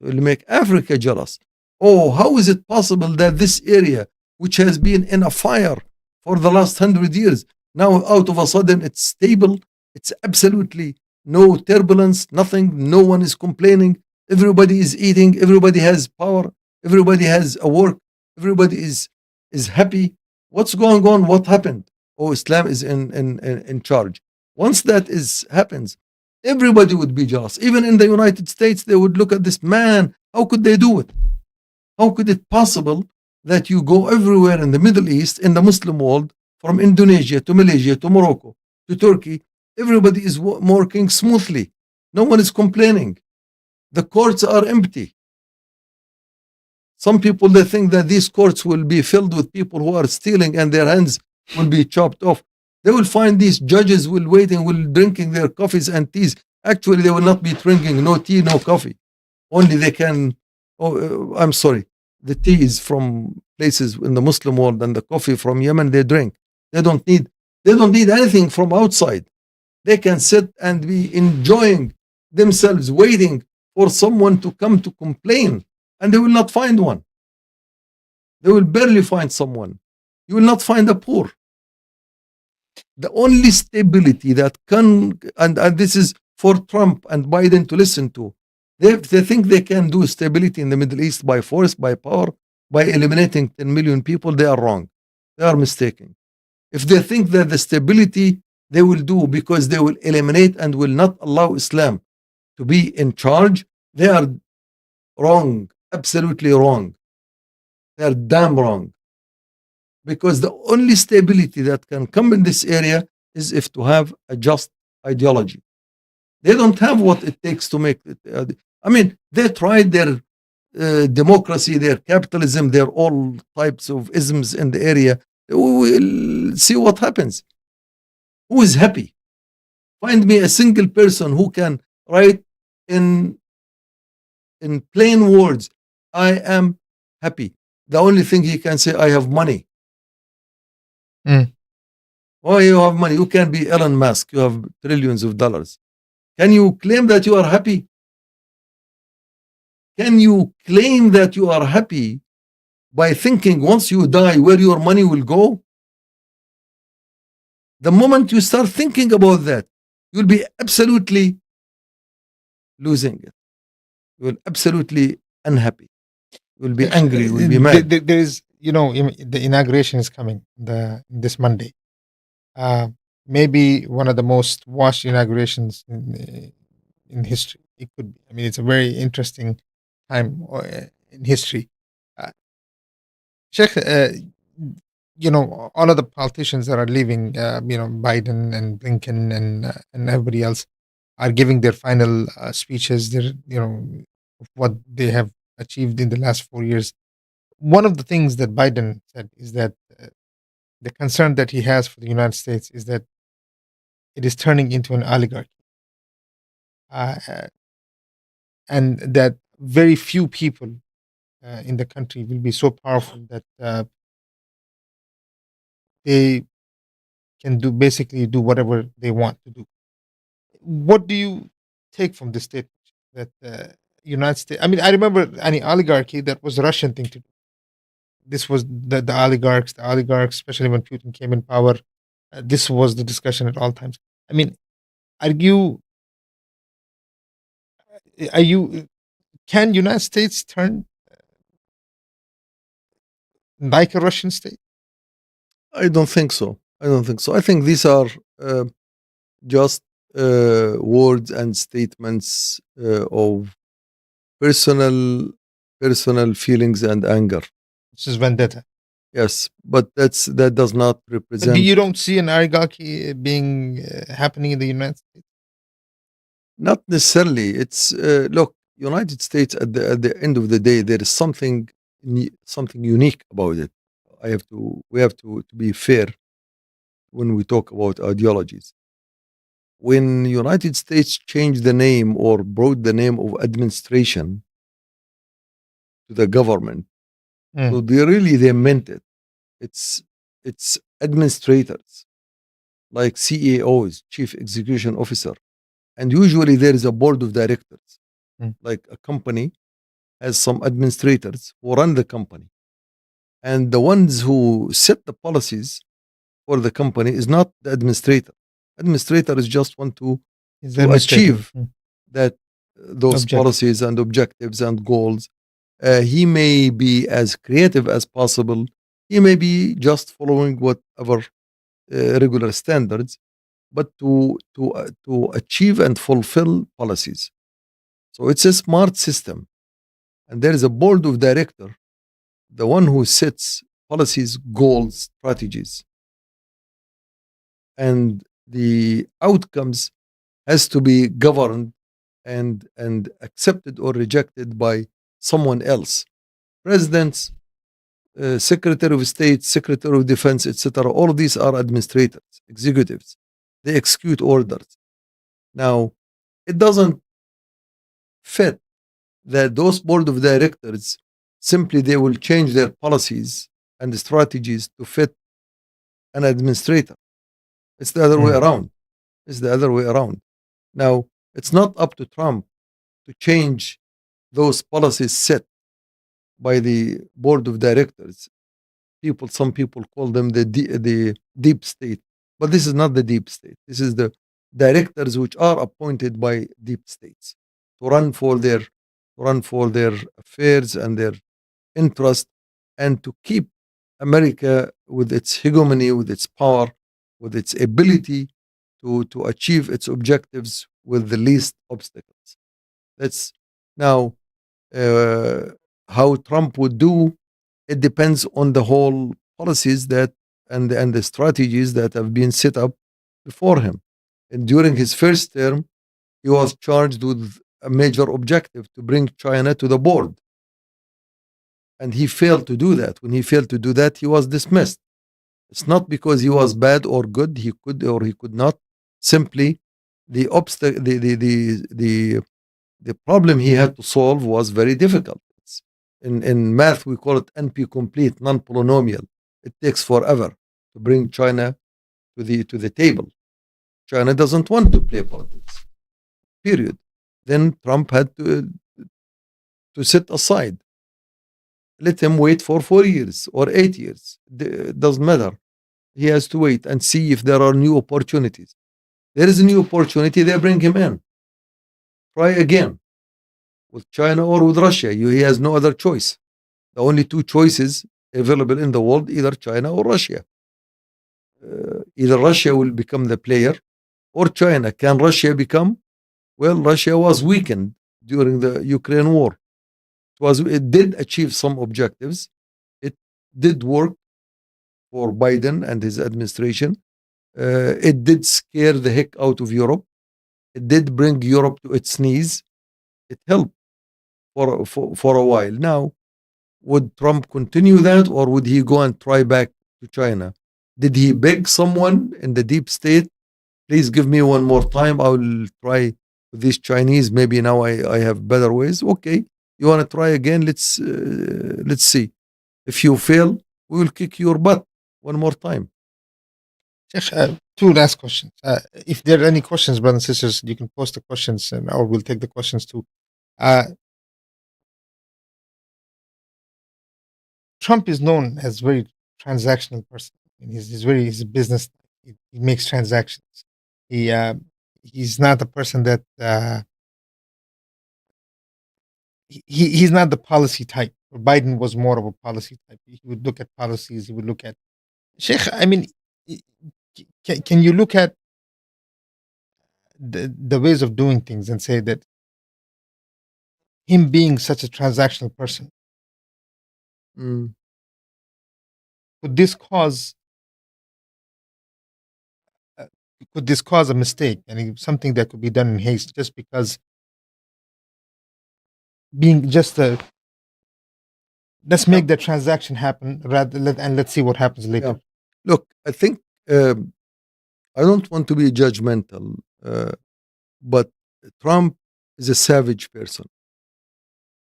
to make Africa jealous. Oh, how is it possible that this area, which has been in a fire for the last 100 years, now out of a sudden it's stable, it's absolutely no turbulence, nothing, no one is complaining, everybody is eating, everybody has power, everybody has a work, everybody is happy. What's going on? What happened? Oh, Islam is in charge. Once that is happens, everybody would be jealous. Even in the United States, they would look at this man. How could they do it? How could it possible that you go everywhere in the Middle East, in the Muslim world, from Indonesia to Malaysia to Morocco to Turkey, everybody is working smoothly. No one is complaining. The courts are empty. Some people, they think that these courts will be filled with people who are stealing and their hands will be chopped off. They will find these judges will waiting, will drinking their coffees and teas. Actually, they will not be drinking no tea, no coffee. Only they can, I'm sorry, the tea is from places in the Muslim world and the coffee from Yemen they drink. They don't need anything from outside. They can sit and be enjoying themselves, waiting for someone to come to complain, and they will not find one. They will barely find someone. You will not find a poor. The only stability that can, and this is for Trump and Biden to listen to, they think they can do stability in the Middle East by force, by power, by eliminating 10 million people. They are wrong. They are mistaken. If they think that the stability they will do because they will eliminate and will not allow Islam to be in charge, they are wrong, absolutely wrong. They are damn wrong. Because the only stability that can come in this area is if to have a just ideology. They don't have what it takes to make it. I mean, they tried their democracy, their capitalism, their all types of isms in the area. We will see what happens. Who is happy? Find me a single person who can write in plain words, I am happy. The only thing he can say, I have money. Oh, you have money. You can be Elon Musk. You have trillions of dollars. Can you claim that you are happy? Can you claim that you are happy by thinking once you die where your money will go? The moment you start thinking about that, you'll be absolutely losing it. You'll absolutely unhappy. You'll be angry. You'll be mad. There is, the inauguration is coming this Monday. Maybe one of the most watched inaugurations in history. It could be. I mean, it's a very interesting time in history. Sheikh, all of the politicians that are leaving, Biden and Blinken and everybody else are giving their final speeches. Their, what they have achieved in the last 4 years. One of the things that Biden said is that the concern that he has for the United States is that it is turning into an oligarchy, and that very few people in the country will be so powerful that they can basically do whatever they want to do. What do you take from this statement that United States? I mean, I remember any oligarchy that was a Russian thing to do. This was the oligarchs, especially when Putin came in power. This was the discussion at all times. I mean, can United States turn like a Russian state? I don't think so. I think these are just words and statements of personal feelings and anger. This is vendetta. Yes, but that does not represent. But you don't see an oligarchy being happening in the United States? Not necessarily. It's look, United States at the end of the day, there is something unique about it. We have to be fair when we talk about ideologies. When United States changed the name or brought the name of administration to the government, so they meant it. It's administrators, like CEOs, chief executive officer, and usually there is a board of directors. Like a company has some administrators who run the company, and the ones who set the policies for the company is not the administrator. Administrator is just want to to achieve that those policies and objectives and goals. He may be as creative as possible. He may be just following whatever regular standards, but to achieve and fulfill policies. So it's a smart system, and there is a board of director, the one who sets policies, goals, strategies, and the outcomes has to be governed and accepted or rejected by someone else. Presidents, Secretary of State, Secretary of Defense, etc. All of these are administrators, executives. They execute orders. Now, it doesn't fit that those board of directors simply they will change their policies and strategies to fit an administrator. It's the other way around. It's the other way around. Now, it's not up to Trump to change those policies set by the board of directors. Some people call them the deep state, but this is not the deep state. This is the directors which are appointed by deep states to run for their affairs and their interest, and to keep America with its hegemony, with its power, with its ability to achieve its objectives with the least obstacles. That's now how Trump would do. It depends on the whole policies that and the strategies that have been set up before him. And during his first term, he was charged with a major objective to bring China to the board. And he failed to do that. When he failed to do that, he was dismissed. It's not because he was bad or good, he could or he could not. Simply the problem he had to solve was very difficult. In math, we call it NP-complete, non-polynomial. It takes forever to bring China to the table. China doesn't want to play politics, period. Then Trump had to sit aside. Let him wait for 4 years or 8 years. It doesn't matter. He has to wait and see if there are new opportunities. There is a new opportunity, they bring him in. Try again. With China or with Russia. He has no other choice. The only two choices available in the world, either China or Russia. Either Russia will become the player or China. Can Russia become? Well, Russia was weakened during the Ukraine war. It did achieve some objectives. It did work for Biden and his administration. It did scare the heck out of Europe. It did bring Europe to its knees. It helped for a while. Now, would Trump continue that, or would he go and try back to China? Did he beg someone in the deep state, please give me one more time, I will try with these Chinese, maybe now I have better ways? Okay, you want to try again? Let's see. If you fail, we will kick your butt one more time. Two last questions. If there are any questions, brothers and sisters, you can post the questions, or we'll take the questions too. Trump is known as a very transactional person. He's a business. He makes transactions. He's not a person that he's not the policy type. Biden was more of a policy type. He would look at policies. He would look at Sheikh. I mean, can you look at the ways of doing things and say that him being such a transactional person, could this cause a mistake and something that could be done in haste just because being just let's make the transaction happen and let's see what happens later. Yeah. Look, I think I don't want to be judgmental, but Trump is a savage person,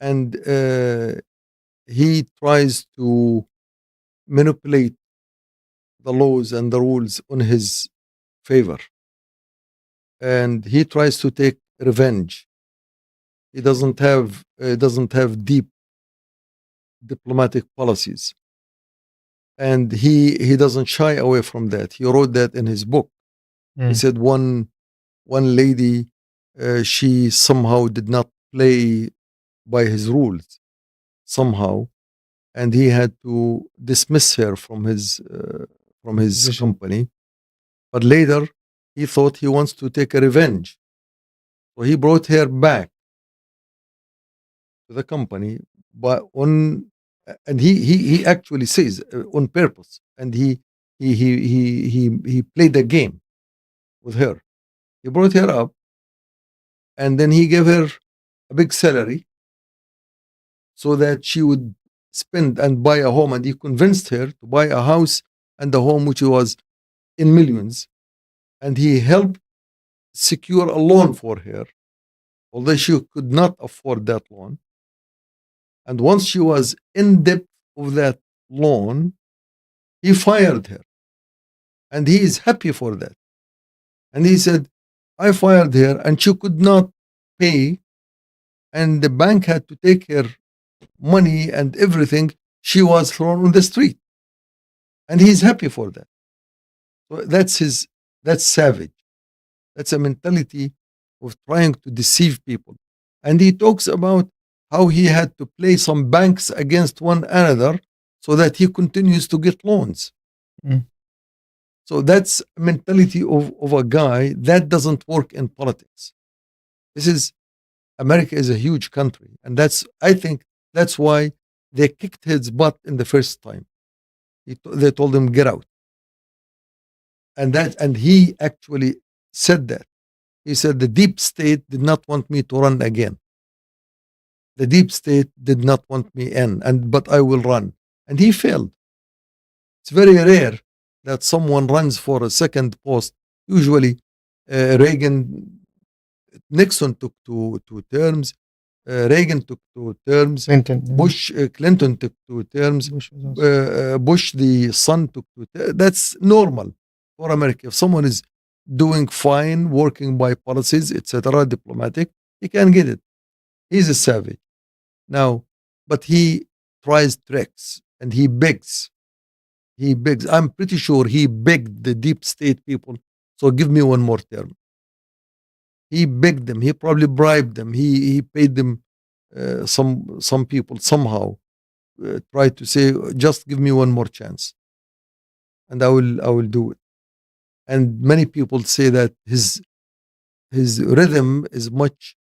and he tries to manipulate the laws and the rules on his favor, and he tries to take revenge. He doesn't have deep diplomatic policies, and he doesn't shy away from that. He wrote that in his book. He said one one lady, she somehow did not play by his rules somehow, and he had to dismiss her from his company. But later, he thought he wants to take a revenge, so he brought her back to the company, but and he actually says on purpose, and he played a game with her. He brought her up, and then he gave her a big salary so that she would spend and buy a home, and he convinced her to buy a house and a home which was in millions, and he helped secure a loan for her, although she could not afford that loan. And once she was in debt of that loan, he fired her, and he is happy for that. And he said, I fired her and she could not pay, and the bank had to take her money and everything. She was thrown on the street, and he's happy for that. So that's savage. That's a mentality of trying to deceive people. And he talks about how he had to play some banks against one another so that he continues to get loans. So that's a mentality of a guy that doesn't work in politics. America is a huge country, and I think that's why they kicked his butt in the first time. They told him, get out. And he actually said that. He said, the deep state did not want me to run again. The deep state did not want me in, but I will run. And he failed. It's very rare that someone runs for a second post. Usually, Nixon took two terms. Reagan took 2 terms. Clinton took 2 terms. Bush, the son, took 2 terms. That's normal for America. If someone is doing fine, working by policies, etc., diplomatic, he can get it. He's a savage. Now, but he tries tricks and he begs. I'm pretty sure he begged the deep state people, so give me 1 more term. He begged them. He probably bribed them. He paid them. Some people somehow tried to say, just give me 1 more chance, and I will do it. And many people say that his rhythm is much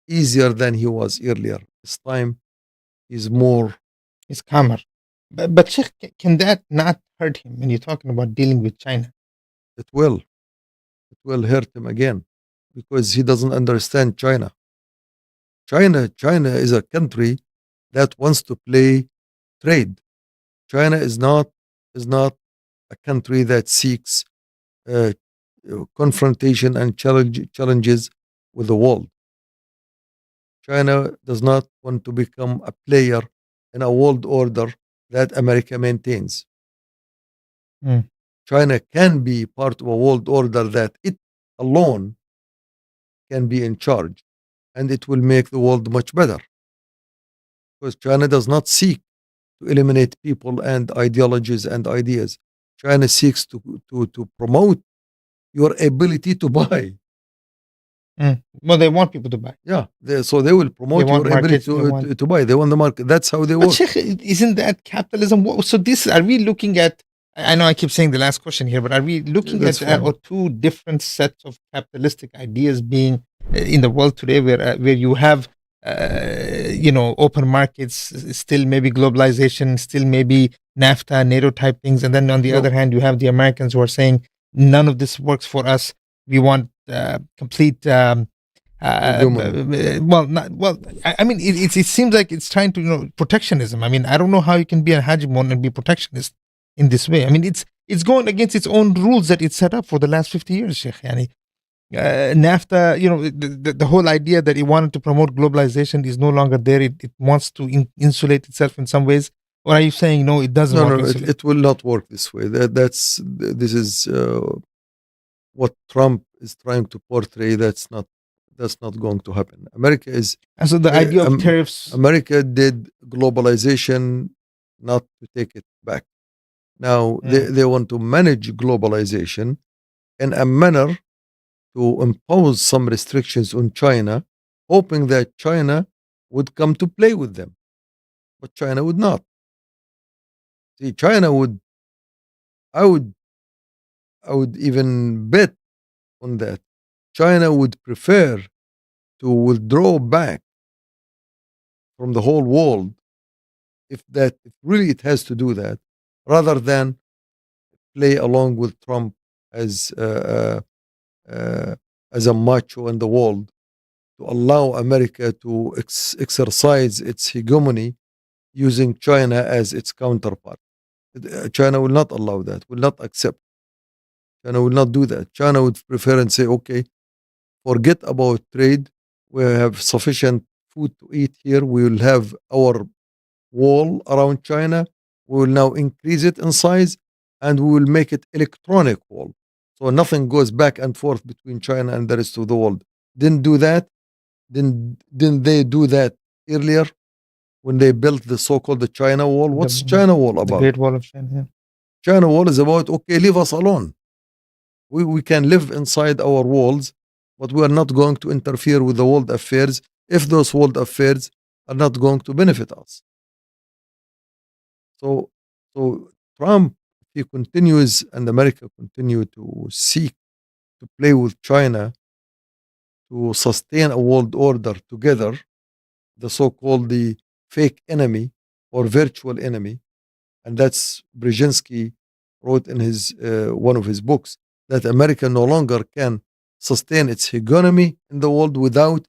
easier than he was earlier. This time, he's calmer. But Sheikh, can that not hurt him when you're talking about dealing with China? It will hurt him again, because he doesn't understand China. China is a country that wants to play trade. China is not a country that seeks confrontation and challenges with the world. China does not want to become a player in a world order that America maintains. China can be part of a world order that it alone can be in charge, and it will make the world much better. Because China does not seek to eliminate people and ideologies and ideas. China seeks to promote your ability to buy. Well, they want people to buy. Yeah, so they will promote your ability to buy. They want the market. That's how they work. But Sheikh, isn't that capitalism? So are we looking at, I know I keep saying the last question here, but are we looking at 2 different sets of capitalistic ideas being in the world today, where you have open markets, still maybe globalization, still maybe NAFTA, NATO type things, and then on the other hand, you have the Americans who are saying none of this works for us. We want complete. I mean, it seems like it's trying to protectionism. I mean, I don't know how you can be a hegemon and be protectionist in this way. I mean, it's going against its own rules that it set up for the last 50 years, Sheikh. Yani, NAFTA, the whole idea that it wanted to promote globalization is no longer there. It wants to insulate itself in some ways. Or are you saying no? It doesn't. No, it will not work this way. This is what Trump is trying to portray. That's not going to happen. America is. And so the idea of tariffs. America did globalization not to take it back. Now they want to manage globalization in a manner to impose some restrictions on China, hoping that China would come to play with them. But China would not. See, China would, I would, I would even bet on that. China would prefer to withdraw back from the whole world if really it has to do that, rather than play along with Trump as a macho in the world, to allow America to exercise its hegemony using China as its counterpart. China will not allow that, will not accept. China will not do that. China would prefer and say, okay, forget about trade. We have sufficient food to eat here. We will have our wall around China. We will now increase it in size, and we will make it electronic wall. So nothing goes back and forth between China and the rest of the world. Didn't do that. Didn't they do that earlier when they built the so-called the China Wall? What's China Wall about? The Great Wall of China. Yeah. China Wall is about, okay, leave us alone. We can live inside our walls, but we are not going to interfere with the world affairs if those world affairs are not going to benefit us. So Trump, if he continues and America continue to seek to play with China to sustain a world order together, the so-called the fake enemy or virtual enemy, and that's Brzezinski wrote in his one of his books, that America no longer can sustain its hegemony in the world without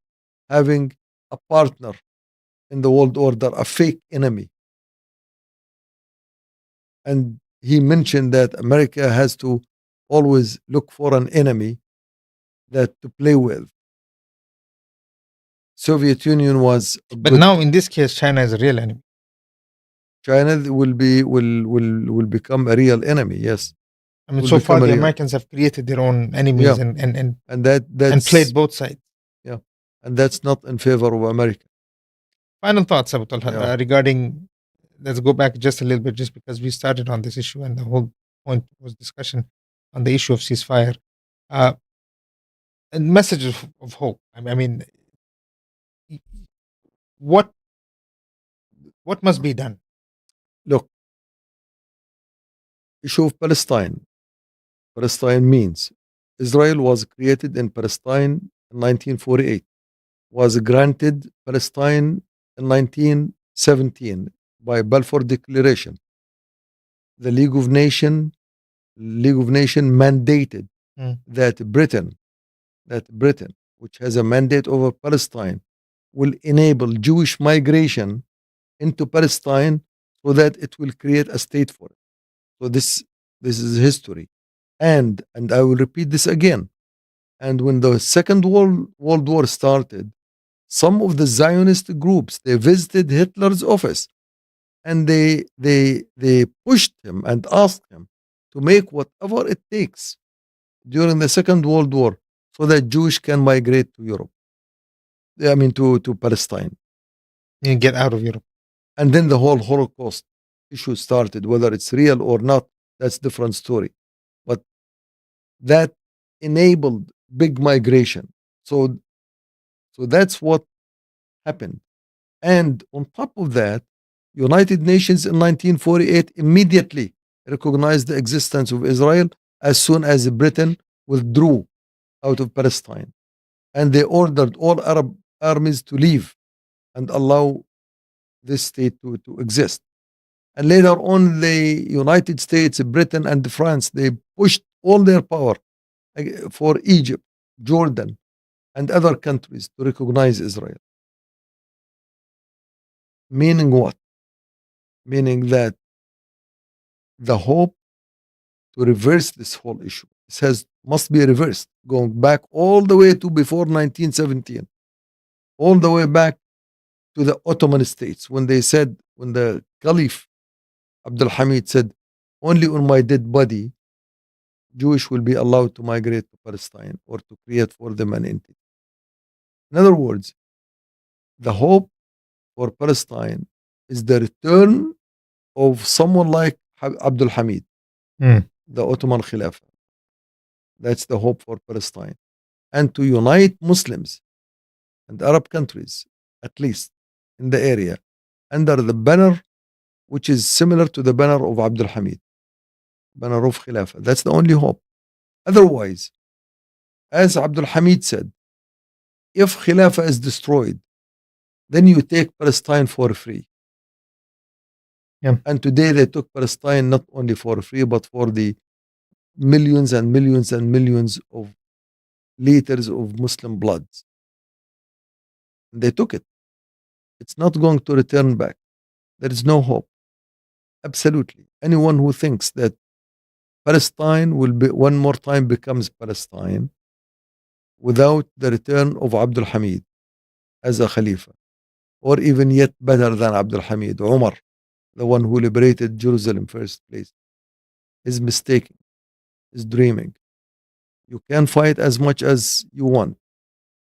having a partner in the world order, a fake enemy. And he mentioned that America has to always look for an enemy that to play with. Soviet Union was, but now in this case, China is a real enemy. China will become a real enemy. Yes, I mean, so far the Americans have created their own enemies, yeah. and played both sides. Yeah, and that's not in favor of America. Final thoughts, Abu Talha, regarding. Let's go back just a little bit, just because we started on this issue, and the whole point was discussion on the issue of ceasefire. And message of hope. I mean, what must be done? Look, issue of Palestine. Palestine means Israel was created in Palestine in 1948, was granted Palestine in 1917 by Balfour Declaration. The League of Nations mandated that Britain, which has a mandate over Palestine, will enable Jewish migration into Palestine so that it will create a state for it. So this is history. And I will repeat this again. And when the Second World War started, some of the Zionist groups, they visited Hitler's office, and they pushed him and asked him to make whatever it takes during the Second World War so that Jews can migrate to Europe. I mean to Palestine. And get out of Europe. And then the whole Holocaust issue started. Whether it's real or not, that's a different story. But that enabled big migration. So that's what happened. And on top of that, United Nations in 1948 immediately recognized the existence of Israel as soon as Britain withdrew out of Palestine. And they ordered all Arab armies to leave and allow this state to exist. And later on, the United States, Britain, and France, they pushed all their power for Egypt, Jordan, and other countries to recognize Israel. Meaning what? Meaning that the hope to reverse this whole issue must be reversed, going back all the way to before 1917, all the way back to the Ottoman states, when the Caliph Abdul Hamid said, only on my dead body Jewish will be allowed to migrate to Palestine or to create for them an entity. In other words, the hope for Palestine is the return of someone like Abdul Hamid, the Ottoman Khilafah. That's the hope for Palestine. and to unite Muslims and Arab countries, at least in the area, under the banner which is similar to the banner of Abdul Hamid, banner of Khilafah. That's the only hope. Otherwise, as Abdul Hamid said, if Khilafah is destroyed, then you take Palestine for free. Yeah. And today they took Palestine not only for free, but for the millions and millions and millions of liters of Muslim blood. They took it. It's not going to return back. There is no hope. Absolutely. Anyone who thinks that Palestine will be one more time becomes Palestine without the return of Abdul Hamid as a Khalifa, or even yet better than Abdul Hamid, Umar, the one who liberated Jerusalem first place, is mistaken, is dreaming. You can fight as much as you want.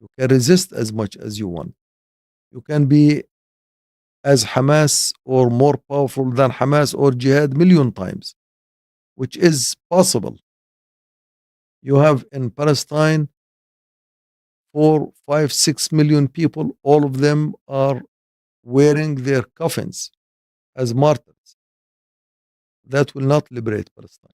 You can resist as much as you want. You can be as Hamas or more powerful than Hamas or Jihad million times, which is possible. You have in Palestine 4, 5, 6 million people. All of them are wearing their coffins as martyrs. That will not liberate Palestine.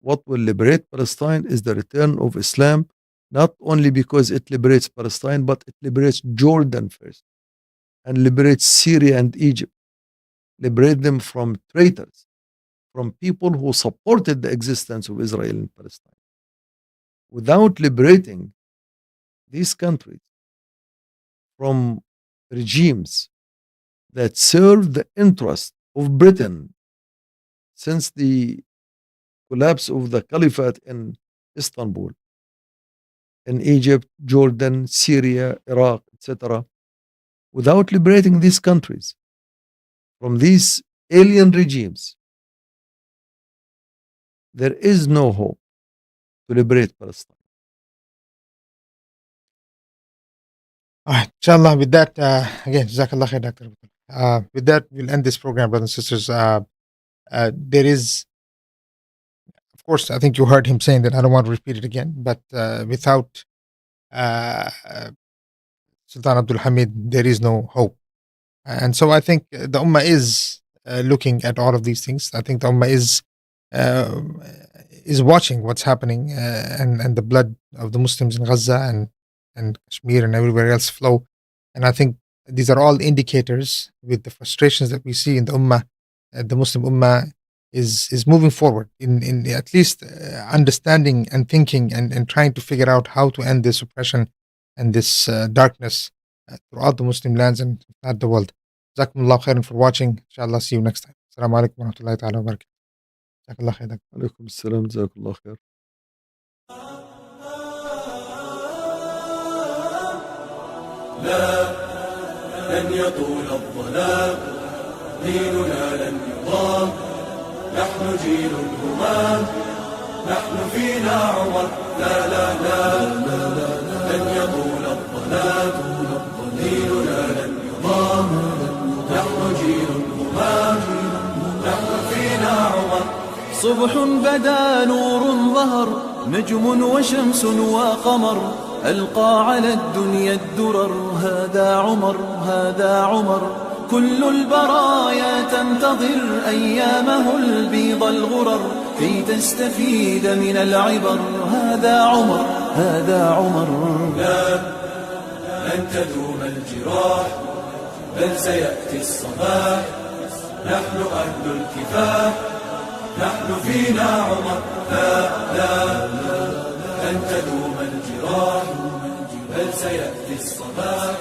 What will liberate Palestine is the return of Islam, not only because it liberates Palestine, but it liberates Jordan first, and liberates Syria and Egypt. Liberate them from traitors, from people who supported the existence of Israel in Palestine. Without liberating these countries from regimes that serve the interest of Britain since the collapse of the caliphate in Istanbul, in Egypt, Jordan, Syria, Iraq, etc., without liberating these countries from these alien regimes, there is no hope to liberate Palestine. Inshallah, with that, again, Jazakallah khair, Dr. With that, we'll end this program, brothers and sisters. There is, of course, I think you heard him saying that. I don't want to repeat it again, but without Sultan Abdul Hamid, there is no hope. And so I think the Ummah is looking at all of these things. I think the Ummah is watching what's happening, and the blood of the Muslims in Gaza and Kashmir and everywhere else flow. And I think these are all indicators with the frustrations that we see in the Ummah. The Muslim Ummah is moving forward in at least understanding and thinking and trying to figure out how to end this oppression and this darkness throughout the Muslim lands and throughout the world. Jazakumullah khairan for watching. Inshallah, see you next time. Assalamu alaikum wa rahmatullahi ta'ala wa barakatuh. Jazakallah khairan. Alaikum assalam, jazakallah khair. لا لن يطول الظلام ديننا لن يضام نحن جيل الهمام نحن فينا عمر لا لا لا لن يطول الظلام ديننا لن يضام نحن جيل الهمام نحن فينا عمر صبح بدا نور ظهر نجم وشمس وقمر ألقى على الدنيا الدرر هذا عمر هذا عمر كل البرايا تنتظر أيامه البيض الغرر كي تستفيد من العبر هذا عمر هذا عمر لا لن تدوم الجراح بل سيأتي الصباح نحن أهل الكفاح نحن فينا عمر لا لا لن تدوم الجراح بل سيأتي الصباح